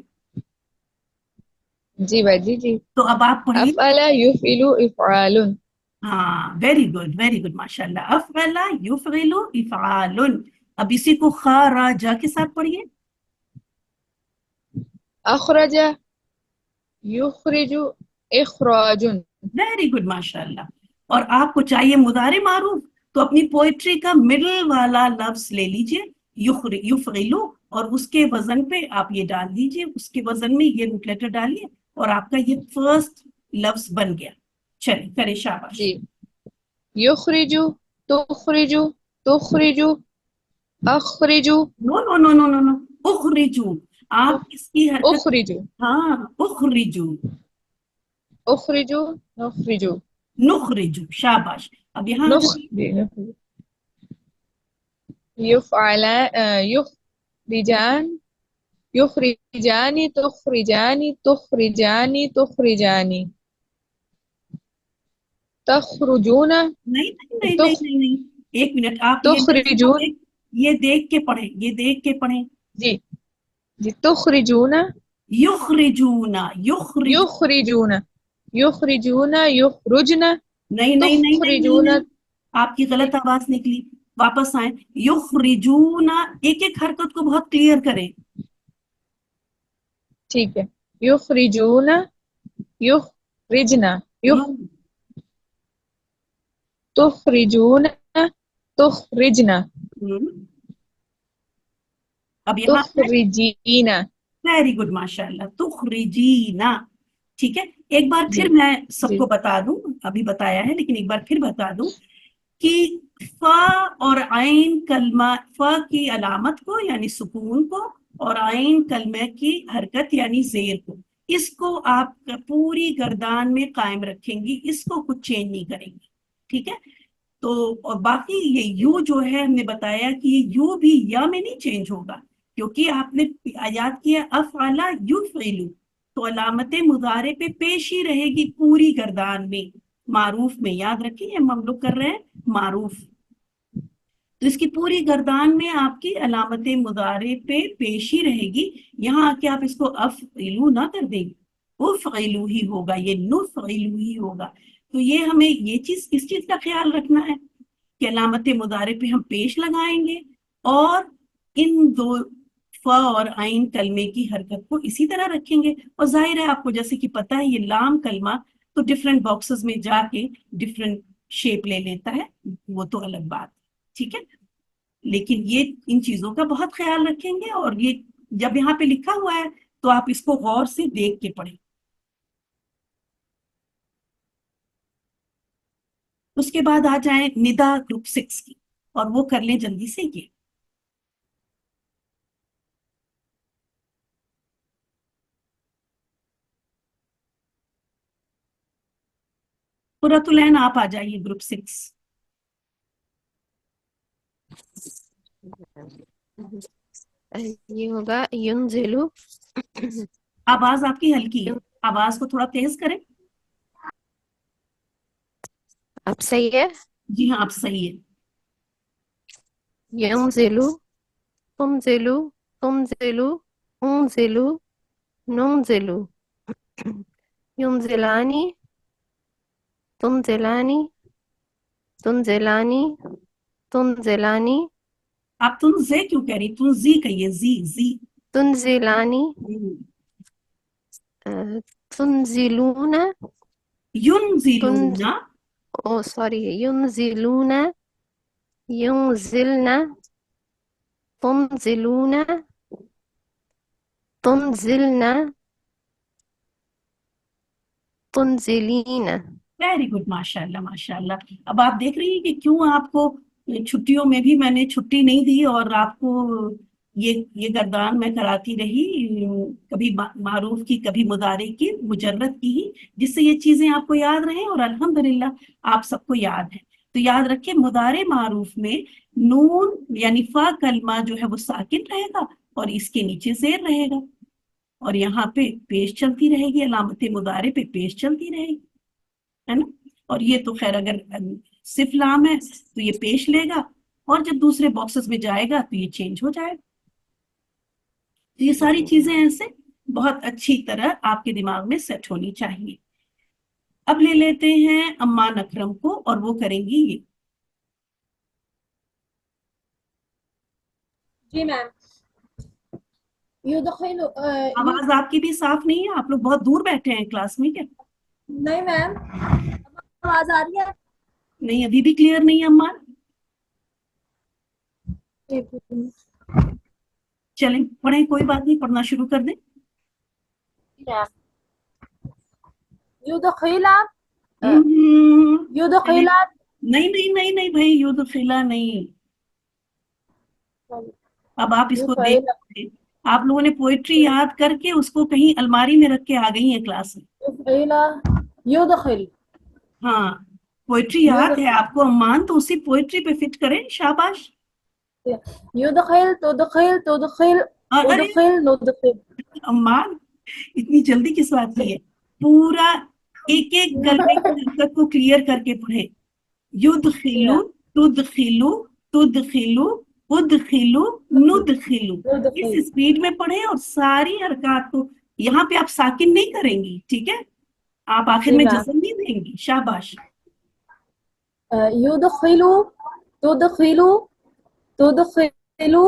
जी बाजी जी। तो अब आप पढ़िए। अफ़अला युफ़इलु इफ़आलुन। हाँ, वेरी गुड माशाल्लाह। अफ़अला युफ़इलु इफ़आलुन। अब इसी को खरजा के साथ पढ़िए। अखरजा युखरिजु इखराजुन। वेरी गुड माशाल्लाह। और आपको चाहिए मुदारे मारूफ, तो अपनी पोइट्री का मिडिल वाला लफ्ज ले लीजिए, युफ़इलु, और उसके वजन पे आप ये डाल दीजिए, उसके वजन में ये रूट लेटर डालिए, और आपका ये फर्स्ट लफ्ज बन गया। चलिए करे, शाबाश। जी, युखरिजु, तुखरिजु, तुखरिजु, अखरिजु, no no no no no no, उखरिजू। आप इसकी हरकत, उखरिजु, हाँ, उखरिजू, उखरिजु, नुखरिजु, नुखरिजू, शाबाश। अब यहाँ आ जाइए। युफ़अला, युखरिजान, युखरिजानी तुखरिजानी तुखरिजानी तुखरिजानी तखरुजूना नहीं नहीं नहीं तुख नहीं नहीं नहीं, एक मिनट, आप ये तुखरिजून ये देख के पढ़ें, ये देख के पढ़ें। जी जी तुखरिजूना युखरिजूना, युखरिजूना युखरिजूना युखरुजना नहीं नहीं नहीं नहीं, नहीं, तुखरिजूना नहीं, आपकी गलत आवाज निकली, वापस आए। युखरिजूना, एक एक हरकत को बहुत क्लियर करें। ठीक है युखरिजूना युखरिजना युख तुखरिजूना तुखरिजना अब यहाँ तुखरिजीना वेरी गुड, माशाल्लाह, तुखरिजीना। ठीक है, एक बार जी फिर मैं सबको जी बता दूं, अभी बताया है लेकिन एक बार फिर बता दूं कि फा और आइन कलमा, फा की अलामत को यानी सुकून को और आइन कलमे की हरकत यानी जेर को, इसको आप पूरी गर्दान में कायम रखेंगी, इसको कुछ चेंज नहीं करेंगी। ठीक है, तो और बाकी ये यू जो है हमने बताया कि ये यू भी या में नहीं चेंज होगा, क्योंकि आपने याद किया अफ़अला युफ़इलु, तो अलामत मुज़ारे पे पेश ही रहेगी पूरी गर्दान में, मारूफ में। याद रखिए हम लोग कर रहे हैं मारूफ, तो इसकी पूरी गर्दान में आपकी अलामत मुज़ारे पे पेश ही रहेगी। यहाँ आके आप इसको अफ़इलु ना कर देंगे, उफ़इलु ही होगा, ये नुफ़इलु ही होगा। तो ये हमें ये चीज, इस चीज का ख्याल रखना है कि अलामत मुज़ारे पे हम पेश लगाएंगे और इन दो फा और आइन कलमे की हरकत को इसी तरह रखेंगे। और जाहिर है आपको जैसे कि पता है ये लाम कलमा तो डिफरेंट बॉक्सेस में जाके डिफरेंट शेप ले लेता है, वो तो अलग बात। ठीक है, लेकिन ये इन चीजों का बहुत ख्याल रखेंगे, और ये जब यहाँ पे लिखा हुआ है तो आप इसको गौर से देख के पढ़ें। उसके बाद आ जाए निदा ग्रुप 6 की, और वो कर लें जल्दी से ये। कुर्रतुल-ऐन आप आ जाइए ग्रुप 6। ये होगा युनजिलु। आवाज आपकी हल्की है, आवाज को थोड़ा तेज करें। अब सही है। जी हाँ, आप सही है। युनजिलु तुमजिलु तुमजिलु उनजिलु नुनजिलु युनजिलानी तुनजिलानी तुनजिलानी तुनजिलानी आप तुम जे क्यों कह रही, तुम जी कहिए, जी तुनजिलानी तुनजिलूना युनजिलूना, ओ सॉरी युनजिलूना युनजिलना तुनजिलूना तुनजिलना तुनजिलीना। वेरी गुड, माशाल्लाह माशाल्लाह। अब आप देख रही हैं कि क्यों आपको छुट्टियों में भी मैंने छुट्टी नहीं दी और आपको ये गर्दान मैं कराती रही, कभी मारूफ की कभी मुदारे की मुजर्रद की ही, जिससे ये चीजें आपको याद रहें, और अल्हम्दुलिल्लाह आप सबको याद है। तो याद रखें मुदारे मारूफ में नून यानी फा कलमा जो है वो साकिन रहेगा और इसके नीचे जेर रहेगा, और यहाँ पे पेश चलती रहेगी, अलामत मुदारे पे पेश चलती रहेगी, है ना। और ये तो खैर अगर सिर्फ लाम है तो ये पेश लेगा, और जब दूसरे बॉक्सेस में जाएगा तो ये चेंज हो जाएगा। तो ये सारी चीजें ऐसे बहुत अच्छी तरह आपके दिमाग में सेट होनी चाहिए। अब ले लेते हैं अम्मान अकरम को, और वो करेंगी ये। जी मैम। आवाज आपकी भी साफ नहीं है, आप लोग बहुत दूर बैठे हैं क्लास में क्या? नहीं मैम, आवाज आ रही है? नहीं, अभी भी क्लियर नहीं है अम्मान। चलें पढ़ें, कोई बात नहीं, पढ़ना शुरू कर दें। युदखिला नहीं युदखिला नहीं नहीं नहीं भाई, युदखिला नहीं। अब आप इसको देख, आप लोगों ने पोइट्री याद करके उसको कहीं अलमारी में रख के आ गई है क्लास में। युदखिल, हाँ, पोइट्री याद है आपको अम्मान, तो उसी पोइट्री पे फिट करें, शाबाश। युदखिल तुदखिल तुदखिल और अरे उदखिल नुदखिल। अम्मान, इतनी जल्दी किस बात की है? पूरा एक एक करके हरकत को क्लियर करके पढ़े। जी युदखिलु, मैम। तुदखिलु, तुदखिलु, उदखिलु, नुदखिलु। नुदखिल। इस स्पीड में पढ़े और सारी हरकत को, यहाँ पे आप साकिन नहीं करेंगी, ठीक है? आप आखिर जी में मैम। जज़म नहीं देंगी। शाबाश। युदखिलु, तुदखिलु, तुदखिलु,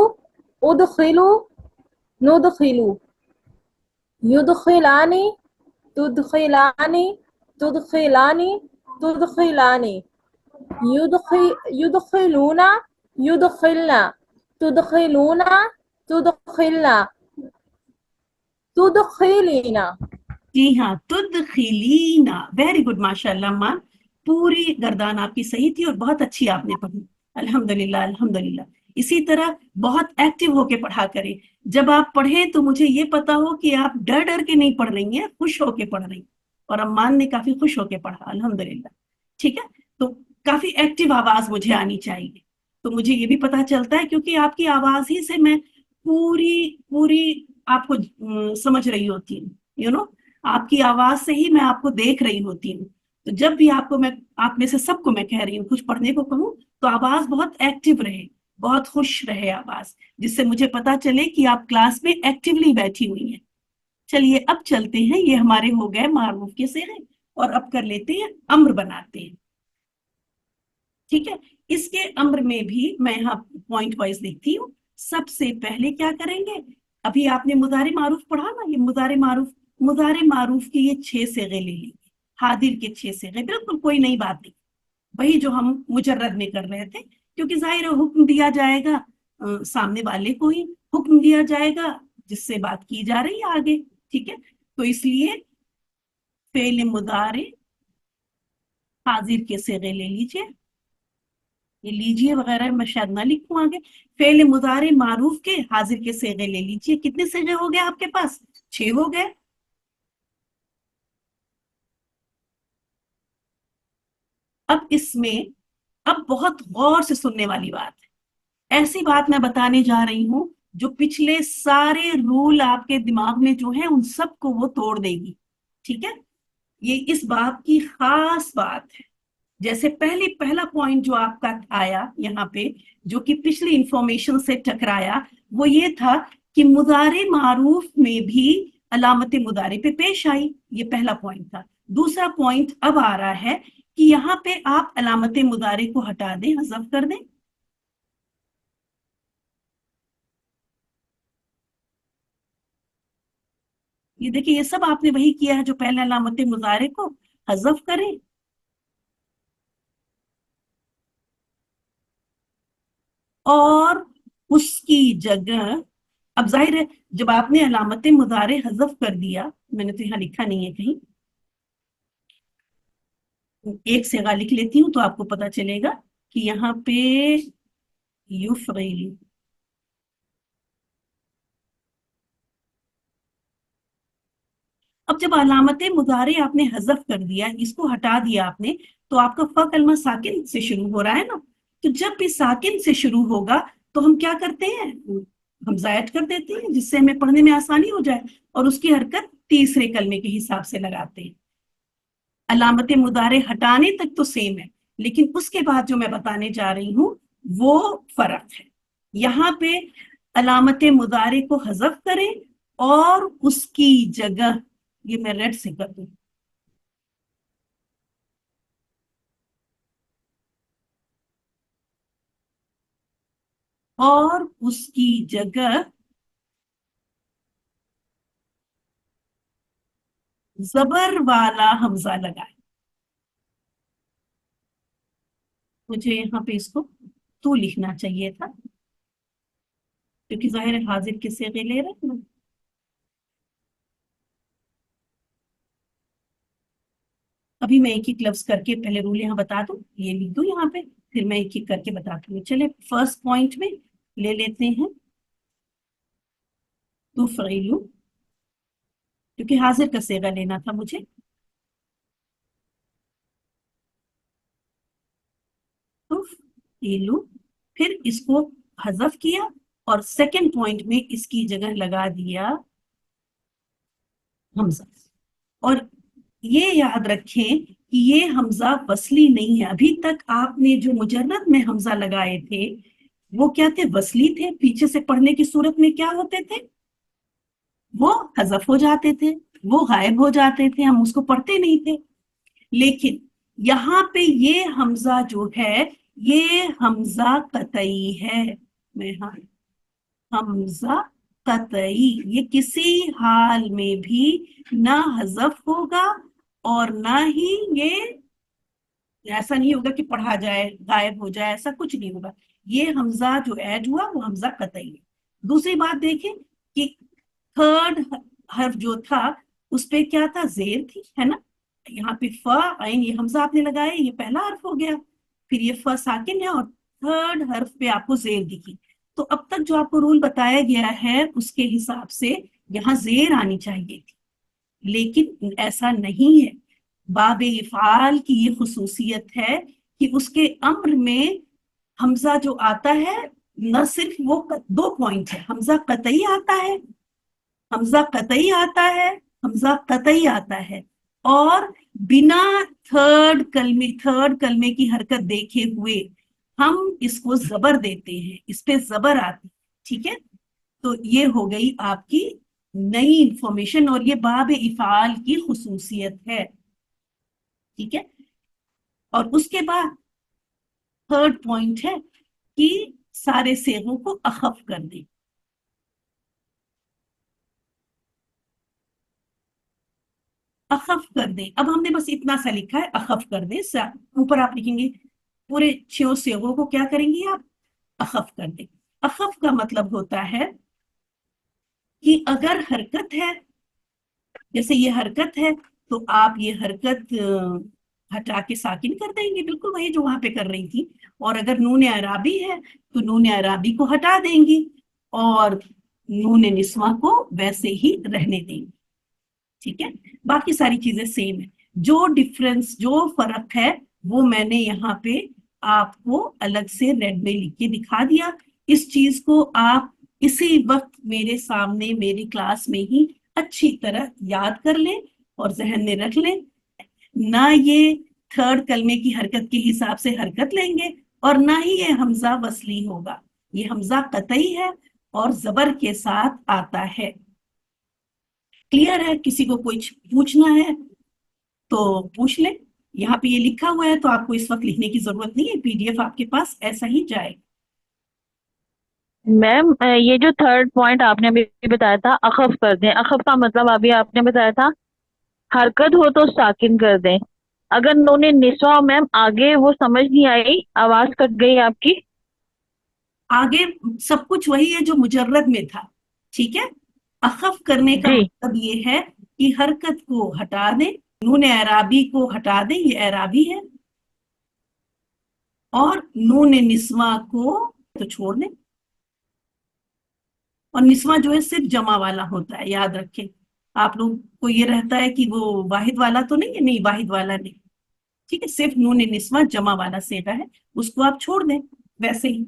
उदखिलु, नुदखिलु, युदखिलानी, तुदखिलानी, तुदखिलानी, तुदखिलानी, युदखिलूना, युदखिलना, तुदखिलूना, तुदखिलना, तुदखिलीना। जी हाँ, तुदखिलीना। वेरी गुड, माशाल्लाह मान। पूरी गर्दान आपकी सही थी और बहुत अच्छी आपने पढ़ी। अल्हम्दुलिल्लाह, अल्हम्दुलिल्लाह। इसी तरह बहुत एक्टिव होके पढ़ा करें। जब आप पढ़ें तो मुझे ये पता हो कि आप डर डर के नहीं पढ़ रही हैं, खुश होके पढ़ रही हैं। और अम्मान ने काफी खुश होके पढ़ा, अल्हम्दुलिल्लाह। ठीक है, तो काफी एक्टिव आवाज मुझे आनी चाहिए। तो मुझे ये भी पता चलता है क्योंकि आपकी आवाज ही से मैं पूरी पूरी आपको समझ रही होती हूँ, आपकी आवाज से ही मैं आपको देख रही होती हूँ। तो जब भी आपको मैं, आप में से सबको मैं कह रही हूँ कुछ पढ़ने को कहूँ, तो आवाज बहुत एक्टिव रहे, बहुत खुश रहे आवाज, जिससे मुझे पता चले कि आप क्लास में एक्टिवली बैठी हुई हैं। चलिए अब चलते हैं, ये हमारे हो गए मारूफ के सेगे, और अब कर लेते हैं अम्र बनाते हैं। ठीक है, इसके अम्र में भी मैं यहाँ पॉइंट वाइज देखती हूँ। सबसे पहले क्या करेंगे, अभी आपने मुदारे मारूफ पढ़ा ना, ये मुदारे मारूफ के ये 6 सेगे ले लेंगे। हादिर के 6 सेगे, बिल्कुल कोई नई बात नहीं, वही जो हम मुजर्रद में कर रहे थे। क्योंकि जाहिर है हुक्म दिया जाएगा, सामने वाले को ही हुक्म दिया जाएगा जिससे बात की जा रही है आगे। ठीक है, तो इसलिए फेल मुदारे हाजिर के सेगे ले लीजिए, ये लीजिए वगैरह मैं शायद ना लिखूं आगे। फेल मुदारे मारूफ के हाजिर के सेगे ले लीजिए। कितने सेगे हो गए आपके पास? 6 हो गए। अब इसमें, अब बहुत गौर से सुनने वाली बात है। ऐसी बात मैं बताने जा रही हूं जो पिछले सारे रूल आपके दिमाग में जो है उन सबको वो तोड़ देगी। ठीक है, ये इस बात की खास बात है। जैसे पहला पॉइंट जो आपका आया यहाँ पे, जो कि पिछली इंफॉर्मेशन से टकराया, वो ये था कि मुदारे मारूफ में भी अलामत मुदारे पे पेश आई। ये पहला पॉइंट था। दूसरा पॉइंट अब आ रहा है कि यहाँ पे आप अलामत मुदारे को हटा दें, हज़फ कर दें। ये देखिए, ये सब आपने वही किया है जो पहले अलामत मुदारे को हज़फ करें। और उसकी जगह, अब जाहिर है जब आपने अलामत मुदारे हज़फ कर दिया, मैंने तो यहाँ लिखा नहीं है कहीं, एक सेगा लिख लेती हूँ तो आपको पता चलेगा कि यहाँ पे युफ़इलु, अब जब अलामत मुदारे आपने हज़फ कर दिया, इसको हटा दिया आपने, तो आपका फ कलमा साकिन से शुरू हो रहा है ना। तो जब भी साकिन से शुरू होगा तो हम क्या करते हैं, हम जायद कर देते हैं जिससे हमें पढ़ने में आसानी हो जाए, और उसकी हरकत तीसरे कलमे के हिसाब से लगाते हैं। अलामत मुदारे हटाने तक तो सेम है, लेकिन उसके बाद जो मैं बताने जा रही हूँ वो फर्क है। यहाँ पे अलामत मुदारे को हज़फ करें और उसकी जगह, ये मैं रेड से कर दूं, और उसकी जगह जबर वाला हमजा लगाए। मुझे यहाँ पे इसको तू लिखना चाहिए था, क्योंकि जाहिर है हाजिर के सेगे ले रहे हैं ना। अभी मैं एक एक लफ्ज करके पहले रूल यहाँ बता दूं, ये लिख दूं यहाँ पे, फिर मैं एक एक करके बताती हूँ। चले फर्स्ट पॉइंट में ले लेते हैं तुफ़इलु, क्योंकि हाजिर का सेगा लेना था मुझे। तुफ़इलु, फिर इसको हज़फ किया और सेकंड पॉइंट में इसकी जगह लगा दिया हमजा। और ये याद रखें कि ये हमजा वसली नहीं है। अभी तक आपने जो मुजर्रद में हमजा लगाए थे वो क्या थे? वसली थे। पीछे से पढ़ने की सूरत में क्या होते थे? वो हज़फ हो जाते थे, वो गायब हो जाते थे, हम उसको पढ़ते नहीं थे। लेकिन यहाँ पे ये हमजा जो है ये हमजा कतई है। हमजा कतई, ये किसी हाल में भी ना हज़फ होगा और ना ही ये ऐसा नहीं होगा कि पढ़ा जाए गायब हो जाए, ऐसा कुछ नहीं होगा। ये हमजा जो ऐड हुआ वो हमजा कतई है। दूसरी बात देखें कि थर्ड हर्फ जो था उस पे क्या था? जेर थी, है ना। यहाँ पे फ आइन, ये हमजा आपने लगाया, ये पहला हर्फ हो गया, फिर ये फ साकिन है और थर्ड हर्फ पे आपको जेर दिखी। तो अब तक जो आपको रूल बताया गया है उसके हिसाब से यहाँ जेर आनी चाहिए थी, लेकिन ऐसा नहीं है। बाब इफ़ाल की ये खुसूसियत है कि उसके अम्र में हमजा जो आता है न सिर्फ वो दो पॉइंट है, हमजा कतई आता है, हमजा कतई आता है, हमजा कतई आता है, और बिना थर्ड कलमे की हरकत देखे हुए हम इसको जबर देते हैं, इस पे जबर आती है। ठीक है, तो ये हो गई आपकी नई इंफॉर्मेशन और ये बाब इफ़ाल की खुसूसियत है। ठीक है, और उसके बाद थर्ड पॉइंट है कि सारे सेगों को अखफ कर दें। अखफ कर दें, अब हमने बस इतना सा लिखा है अखफ कर दें। ऊपर आप लिखेंगे पूरे 6 सेगों को क्या करेंगे आप? अखफ कर दें। अखफ का मतलब होता है कि अगर हरकत है, जैसे ये हरकत है, तो आप ये हरकत हटा के साकिन कर देंगे, बिल्कुल वही जो वहां पे कर रही थी। और अगर नून अराबी है तो नून अराबी को हटा देंगी और नून निस्वा को वैसे ही रहने देंगे। ठीक है, बाकी सारी चीजें सेम है। जो डिफरेंस, जो फर्क है वो मैंने यहाँ पे आपको अलग से रेड में लिख के दिखा दिया। इस चीज को आप इसी वक्त मेरे सामने मेरी क्लास में ही अच्छी तरह याद कर लें और जहन में रख लें। ना ये थर्ड कलमे की हरकत के हिसाब से हरकत लेंगे और ना ही ये हमजा वसली होगा, ये हमजा कतई है और जबर के साथ आता है। क्लियर है? किसी को कुछ पूछना है तो पूछ ले। यहाँ पे ये लिखा हुआ है तो आपको इस वक्त लिखने की जरूरत नहीं है, पीडीएफ आपके पास ऐसा ही जाएगा। मैम ये जो थर्ड पॉइंट आपने अभी बताया था अखफ कर दें, अखफ का मतलब अभी आपने बताया था हरकत हो तो साकिन कर दें। अगर नूने निस्वा, मैम आगे वो समझ नहीं आई, आवाज कट गई आपकी। आगे सब कुछ वही है जो मुजर्रद में था। ठीक है, अखफ करने का मतलब ये है कि हरकत को हटा दें, नून अराबी को हटा दें, ये अराबी है, और नून निस्वा को तो छोड़ दें। और निस्वा जो है सिर्फ जमा वाला होता है, याद रखें। आप लोग को ये रहता है कि वो वाहिद वाला तो नहीं है, नहीं वाहिद वाला नहीं। ठीक है, सिर्फ नून निस्वा जमा वाला सेगा है, उसको आप छोड़ दें वैसे ही।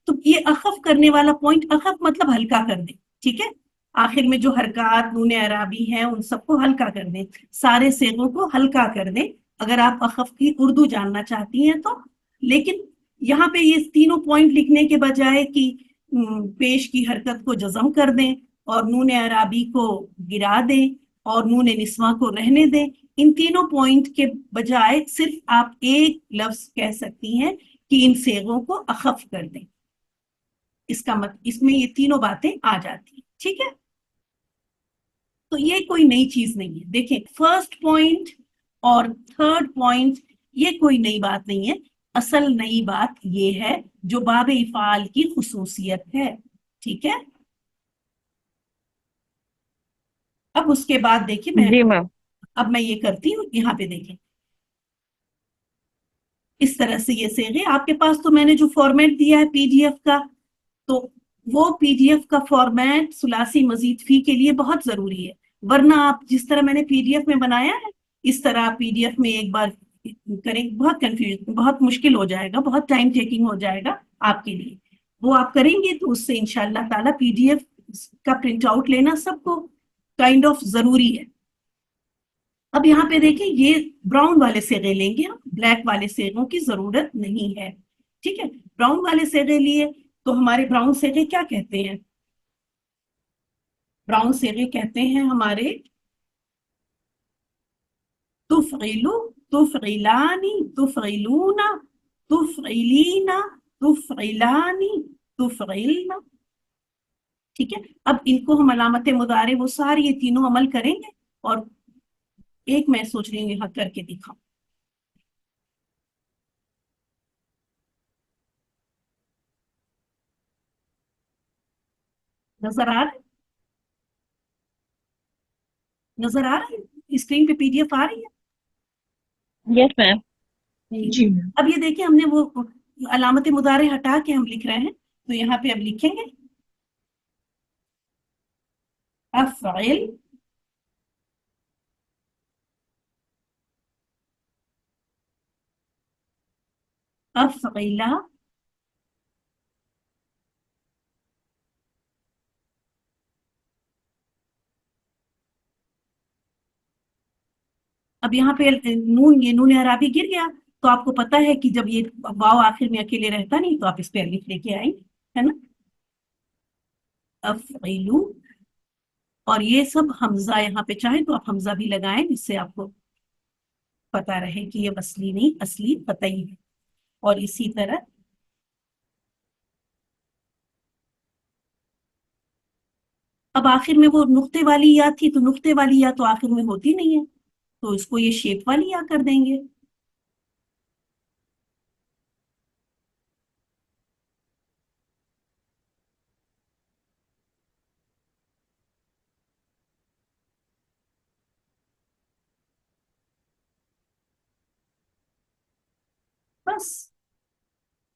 तो ये अखफ करने वाला पॉइंट, अखफ मतलब हल्का कर दें। ठीक है, आखिर में जो हरकत नून अराबी है उन सबको हल्का कर दें, सारे सेगों को हल्का कर दें, अगर आप अखफ की उर्दू जानना चाहती हैं तो। लेकिन यहाँ पे ये तीनों पॉइंट लिखने के बजाय कि पेश की हरकत को जज़म कर दें और नून अराबी को गिरा दें और नून निस्वा को रहने दें, इन तीनों पॉइंट के बजाय सिर्फ आप एक लफ्ज कह सकती हैं कि इन सेगों को अखफ कर दें। इसका मतलब इसमें ये तीनों बातें आ जाती हैं। ठीक है, तो ये कोई नई चीज नहीं है। देखें, फर्स्ट पॉइंट और थर्ड पॉइंट ये कोई नई बात नहीं है। असल नई बात ये है जो बाब इफ़ाल की खुसूसियत है। ठीक है, अब उसके बाद देखिए अब मैं ये करती हूँ, यहाँ पे देखें इस तरह से ये सेगे आपके पास। तो मैंने जो फॉर्मेट दिया है पीडीएफ का, तो वो पीडीएफ का फॉर्मेट सुलासी मजीद फी के लिए बहुत जरूरी है, वरना आप जिस तरह मैंने पीडीएफ में बनाया है इस तरह पीडीएफ में एक बार करें बहुत कंफ्यूज, बहुत मुश्किल हो जाएगा, बहुत टाइम टेकिंग हो जाएगा आपके लिए। وہ آپ کریں گے تو اس سے انشاءاللہ تعالیٰ PDF کا پرنٹ آؤٹ لینا سب کو کائنڈ آف ضروری ہے. اب یہاں پہ دیکھیں یہ براؤن والے سیغے لیں گے ہم، بلیک والے سیغوں کی ضرورت نہیں ہے. ٹھیک ہے، براؤن والے سیغے لیے تو ہمارے براؤن سیغے کیا کہتے ہیں؟ براؤن سیغے کہتے ہیں ہمارے تفعلو، تفعلانی، تفعلون، تفعلین، تفعلانی، تفعلن. ٹھیک ہے، اب ان کو ہم علامت مضارع وہ سارے یہ تینوں عمل کریں گے، اور ایک میں سوچ رہی ہوں یہاں کر کے دکھاؤں. نظر آ رہا ہے؟ نظر آ رہا ہے اسکرین پہ PDF آ رہی ہے؟ یس میم. جی میم. اب یہ دیکھیں ہم نے وہ علامت مضارع ہٹا کے ہم لکھ رہے ہیں، تو یہاں پہ اب لکھیں گے افعل افعلا اب یہاں پہ نون، یہ نون عربی گر گیا، تو آپ کو پتا ہے کہ جب یہ واو آخر میں اکیلے رہتا نہیں تو آپ اس پہ الف لے کے آئیں گے، ہے نا. افعلو، اور یہ سب حمزہ یہاں پہ چاہیں تو آپ حمزہ بھی لگائیں جس سے آپ کو پتا رہے کہ یہ اصلی نہیں، اصلی قطعی ہے. اور اسی طرح اب آخر میں وہ نقطے والی یا تھی، تو نقطے والی یا تو آخر میں ہوتی نہیں ہے، تو اس کو یہ شیپ والی یا کر دیں گے. بس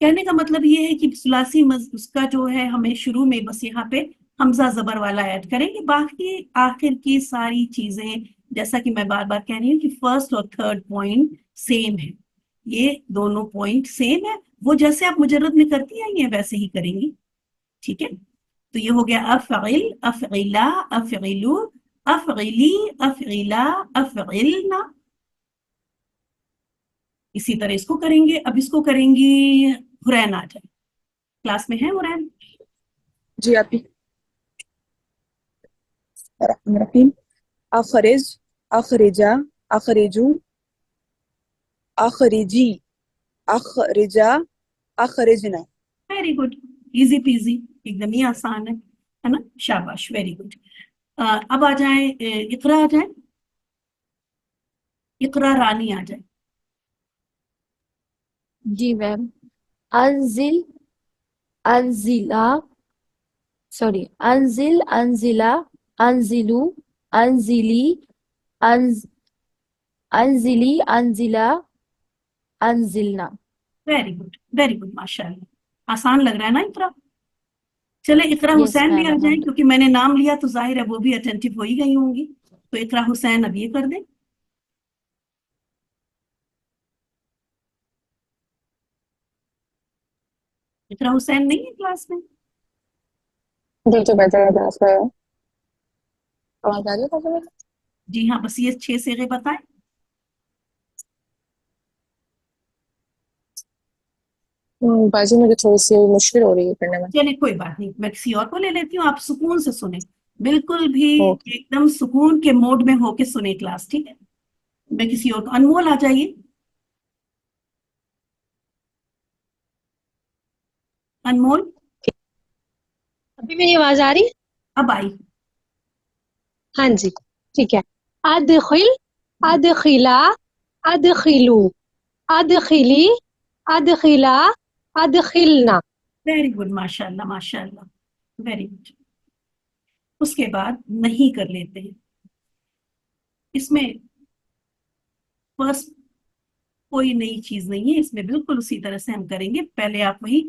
کہنے کا مطلب یہ ہے کہ ثلاثی اس کا جو ہے ہمیں شروع میں بس یہاں پہ حمزہ زبر والا ایڈ کریں گے، باقی آخر کی ساری چیزیں جیسا کہ میں بار بار کہہ رہی ہوں کہ فرسٹ اور تھرڈ پوائنٹ سیم ہے، یہ دونوں پوائنٹ سیم ہے، وہ جیسے آپ مجرد میں کرتی آئی ہیں ویسے ہی کریں گی. ٹھیک ہے، تو یہ ہو گیا افعل، افعلا، افعلو، افعلی، افعلا، افعلنا. اسی طرح اس کو کریں گے. اب اس کو کریں گی حرین آ جائے، کلاس میں ہے حرین؟ جی آپ ہی. الرحمن الرحیم. اخرج، اخرجا، اخرجو، اخرجی، اخرجا، اخرجنا. ویری گڈ، ایزی پیزی، ایک دم ہی آسان ہے نا. شاباش، ویری گڈ. اب آ جائیں اقرا، آ جائیں اقرا رانی آ جائے. جی میم. انزل، انزلا، سوری، انزل، انزلا، انزلو، انزلی، انزلی، انزلا، انزلنا. ویری گڈ، ویری گڈ، ماشاء اللہ. آسان لگ رہا ہے نا اقرا؟ چلے اقرا یس حسین بھی میم آ جائیں، الحمد. کیونکہ میں نے نام لیا تو ظاہر ہے وہ بھی اٹینٹو ہو ہی گئی ہوں گی. تو اقرا حسین اب یہ کر دیں. اقرا حسین نہیں ہے کلاس میں؟ جی جو بیٹھے ہیں کلاس میں. آواز آ رہی ہے؟ جی ہاں، بس یہ 6 صیغے بتائیں. بازی مجھے تھوڑی سی مشکل ہو رہی ہے پڑھنے میں. چلے کوئی بات نہیں، میں کسی اور کو لے لیتی ہوں، آپ سکون سے سنیں، بالکل بھی اوکے. ایک دم سکون کے موڈ میں ہو کے سنیں کلاس. ٹھیک ہے، میں کسی اور کو. انمول آ جائیے، انمول. ابھی میری آواز آ رہی ہے؟ اب آئی. ہاں جی ٹھیک ہے. ادخل، ادخلا، ادخلو، ادخلی، ادخلا، ادخلنا. ویری گڈ، ماشاء اللہ، ماشاء اللہ، ویری گڈ. اس کے بعد نہیں کر لیتے ہیں. اس میں فرسٹ کوئی نئی چیز نہیں ہے، اس میں بالکل اسی طرح سے ہم کریں گے. پہلے آپ وہی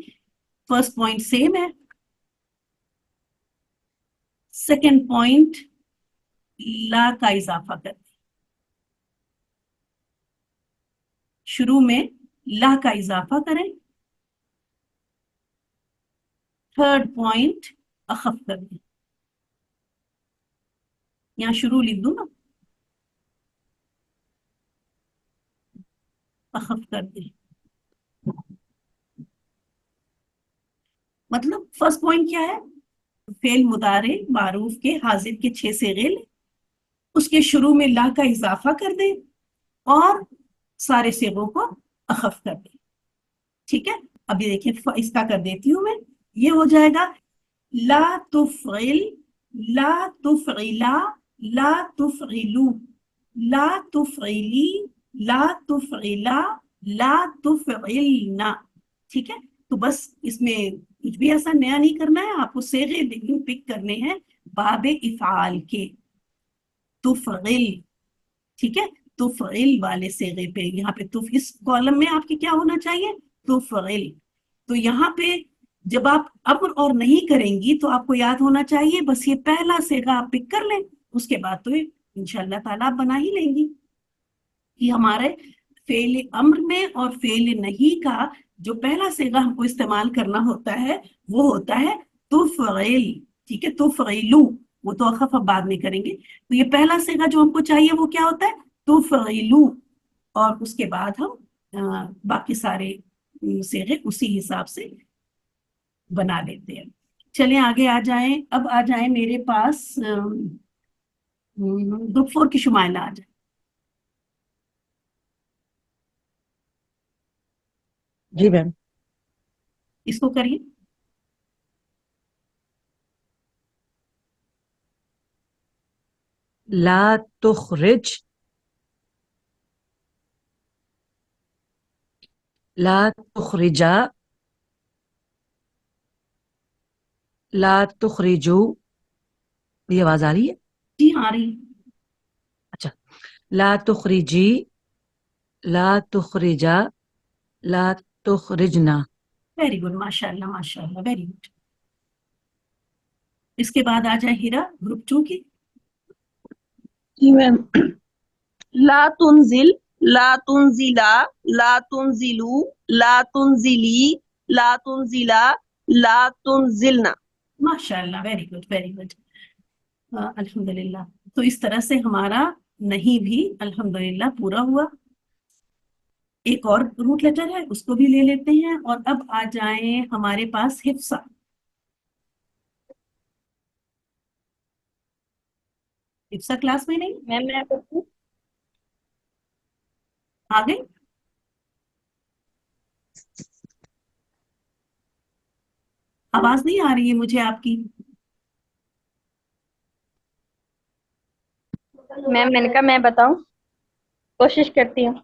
فرسٹ پوائنٹ سیم ہے، سیکنڈ پوائنٹ لا کا اضافہ کرتے ہیں. شروع میں لا کا اضافہ کریں، थर्ड पॉइंट अखफ कर दें, यहाँ शुरू लिख दूं ना, अखफ कर दें। मतलब फर्स्ट पॉइंट क्या है, फेल मुदारे मारूफ के हाजिर के 6 सेगे लें, उसके शुरू में ला का इजाफा कर दें और सारे सेगों को अखफ कर दें। ठीक है, अभी देखिए इसका कर देती हूं मैं, ये हो जाएगा ला तुफ़इल, ला तुफ़इला, ला तुफ़इलू, ला तुफ़इली, ला तुफ़इला, ला तुफ़इलना। ठीक है, तो बस इसमें कुछ भी ऐसा नया नहीं करना है, आपको सेगे पिक करने हैं बाबे इफ़ाल के, तुफ़इल। ठीक है, तुफ़इल वाले सेगे पे, यहाँ पे तुफ, इस कॉलम में आपके क्या होना चाहिए, तुफ़इल। तो यहाँ पे जब आप अम्र और नहीं करेंगी तो आपको याद होना चाहिए बस ये पहला सेगा आप पिक कर लें, उसके बाद तो इंशाअल्लाह ताला आप बना ही लेंगी। कि हमारे फेल अम्र में और फेल नहीं का जो पहला सेगा हमको इस्तेमाल करना होता है वो होता है तुफ़इल। ठीक है, तुफ़इलू, वो तो अखफ अब बाद में करेंगे। तो ये पहला सेगा जो हमको चाहिए वो क्या होता है, तुफ़इलू, और उसके बाद हम बाकी सारे सेगे उसी हिसाब से बना लेते हैं। चलिए आगे आ जाएं, अब आ जाएं मेरे पास ग्रुप 4 की शुमाइला आ जाए। जी मैम। इसको करिए। ला तुखरिज, ला तुखरिजा, ला तुखरिजू। ये आवाज आ रही है? जी आ रही। अच्छा, ला तुखरिजी, ला तुखरिजा, ला तुखरिजना। वेरी गुड, माशाल्लाह माशाल्लाह, वेरी गुड। इसके बाद आ जाए हीरा ग्रुप 2 की। जी मैम। ला तुनजिल, ला तुनजिला, ला तुनजिलू, ला तुनजिली, ला तुनजिला, ला तुनजिलना। माशाल्लाह, वेरी गुड वेरी गुड, अल्हम्दुलिल्लाह। तो इस तरह से हमारा नहीं भी अल्हम्दुलिल्लाह पूरा हुआ। एक और रूट लेटर है उसको भी ले लेते हैं, और अब आ जाए हमारे पास हिफ्सा। हिफ्सा क्लास में नहीं, मैम मैं पूछूं? आ गई? आवाज नहीं आ रही है मुझे आपकी। मैम मैंने कहा मैं बताऊं, कोशिश करती हूँ।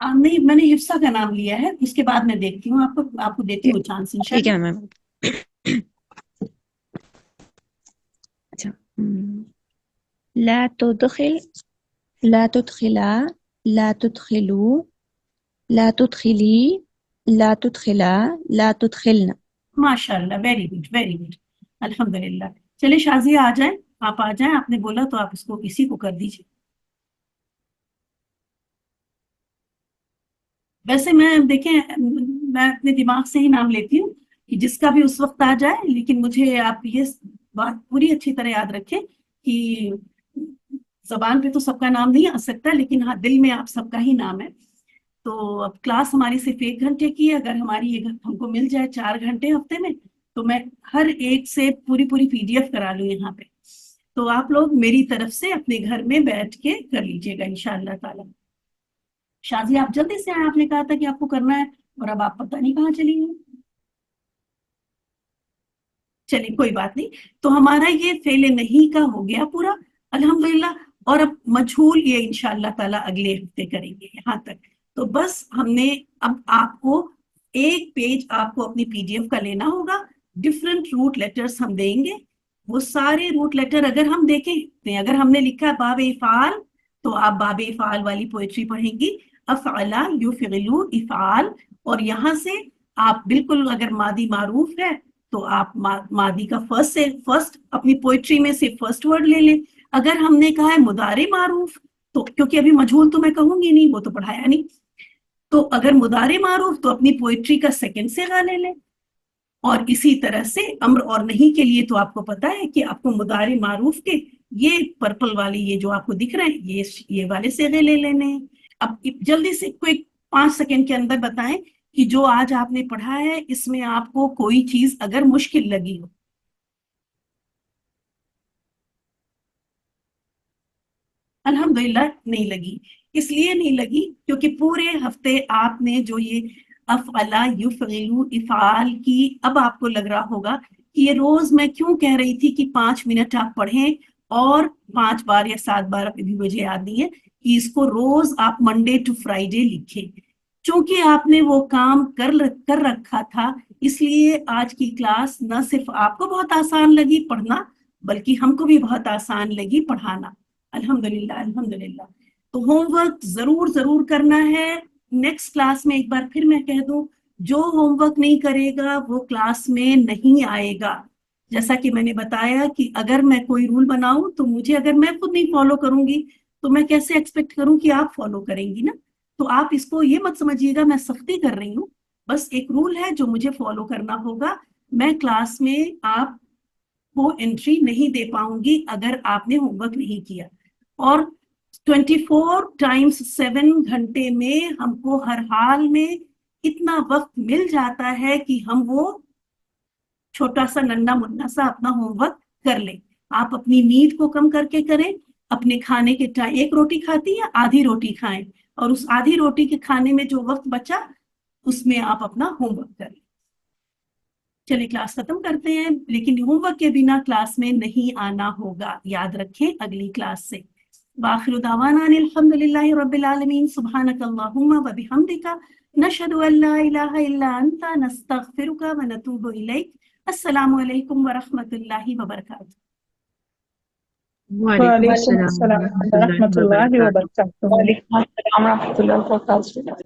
नहीं, मैंने हिफ्सा का नाम लिया है, उसके बाद मैं देखती हूँ, आपको देती हूँ चांस ठीक इंशाल्लाह। है मैम। अच्छा, ला तुदखिल, ला तुदखिला, ला तुदखिलू, ला तुदखिली, ला तुदखिला, ला तुदखिलना। माशाल्लाह, वेरी गुड वेरी गुड, अल्हम्दुलिल्लाह। चलिए शाजिया आ जाए, आप आ जाए, आपने बोला तो आप इसको इसी को कर दीजिए। वैसे मैं देखें, मैं अपने दिमाग से ही नाम लेती हूँ कि जिसका भी उस वक्त आ जाए, लेकिन मुझे आप ये बात पूरी अच्छी तरह याद रखें कि जबान पे तो सबका नाम नहीं आ सकता, लेकिन हाँ दिल में आप सबका ही नाम है। तो अब क्लास हमारी सिर्फ 1 घंटे की है, अगर हमारी हमको मिल जाए 4 घंटे हफ्ते में, तो मैं हर एक से पूरी पूरी PDF करा लूँ यहाँ पे। तो आप लोग मेरी तरफ से अपने घर में बैठ के कर लीजिएगा इंशाअल्लाह ताला। शाजी आप जल्दी से आए, आपने कहा था कि आपको करना है, और अब आप पता नहीं कहाँ चली गई। चलिए कोई बात नहीं, तो हमारा ये फेले नहीं का हो गया पूरा अल्हम्दुलिल्लाह। और अब मजहूल ये इंशाअल्लाह ताला अगले हफ्ते करेंगे यहाँ तक। तो बस हमने अब आपको एक पेज आपको अपनी PDF का लेना होगा, डिफरेंट रूट लेटर्स हम देंगे। वो सारे रूट लेटर अगर हम देखें, अगर हमने लिखा है बाबे इफ़ाल, तो आप बाबे इफ़ाल वाली पोएट्री पढ़ेंगी, अफ़अला युफ़इलु इफ़ाल, और यहाँ से आप बिल्कुल अगर मादी मारूफ है तो आप मादी का फर्स्ट अपनी पोएट्री में से फर्स्ट वर्ड ले लें। अगर हमने कहा है मुदारे मारूफ, तो क्योंकि अभी मजहूल तो मैं कहूंगी नहीं, वो तो पढ़ाया नहीं, तो अगर मुदारे मारूफ तो अपनी पोएट्री का सेकंड सेगा ले लें। اور اسی طرح سے امر اور نہیں کے لیے تو آپ کو پتا ہے کہ آپ کو مضارع معروف کے یہ پرپل والی یہ جو آپ کو دکھ رہے ہیں یہ والے صیغے لے لینے ہیں. اب جلدی سے کوئی 5 سیکنڈ کے اندر بتائیں کہ جو آج آپ نے پڑھا ہے اس میں آپ کو کوئی چیز اگر مشکل لگی ہو. الحمدللہ نہیں لگی. اس لیے نہیں لگی کیونکہ پورے ہفتے آپ نے جو یہ افعلا یفعلو افعال کی اب آپ کو لگ رہا ہوگا کہ یہ روز میں کیوں کہہ رہی تھی کہ 5 منٹ آپ پڑھیں اور 5 بار یا 7 بار ابھی مجھے یاد نہیں ہے کہ اس کو روز آپ منڈے ٹو فرائیڈے لکھیں. چونکہ آپ نے وہ کام کر رکھا تھا اس لیے آج کی کلاس نہ صرف آپ کو بہت آسان لگی پڑھنا بلکہ ہم کو بھی بہت آسان لگی پڑھانا. الحمدللہ الحمدللہ. تو ہوم ورک ضرور کرنا ہے. نیکسٹ کلاس میں ایک بار پھر میں کہہ دوں جو ہوم ورک نہیں کرے گا وہ کلاس میں نہیں آئے گا. جیسا کہ میں نے بتایا کہ اگر میں کوئی رول بناؤں تو مجھے اگر میں خود نہیں فالو کروں گی تو میں کیسے ایکسپیکٹ کروں کہ آپ فالو کریں گی نا. تو آپ اس کو یہ مت سمجھیے گا میں سختی کر رہی ہوں, بس ایک رول ہے جو مجھے فالو کرنا ہوگا. میں کلاس میں آپ کو انٹری نہیں دے پاؤں گی اگر آپ نے ہوم ورک نہیں کیا. اور 24 ٹائمز 7 گھنٹے میں ہم کو ہر حال میں اتنا وقت مل جاتا ہے کہ ہم وہ چھوٹا سا ننھا منا سا اپنا ہوم ورک کر لیں. آپ اپنی نیند کو کم کر کے کریں. اپنے کھانے کے ٹائم 1 روٹی کھاتی یا آدھی روٹی کھائیں اور اس آدھی روٹی کے کھانے میں جو وقت بچا اس میں آپ اپنا ہوم ورک کریں. چلیے کلاس ختم کرتے ہیں لیکن ہوم ورک کے بنا کلاس میں نہیں آنا ہوگا, یاد رکھیں اگلی کلاس سے. وآخر دعوانا الحمدللہ رب العالمین. سبحانک اللہم و بحمدک نشہد ان لا الہ الا انت نستغفرک و نتوب الیک. السلام علیکم ورحمۃ اللہ وبرکاتہ. وعلیکم السلام ورحمۃ اللہ وبرکاتہ. وعلیکم السلام ورحمۃ اللہ وبرکاتہ.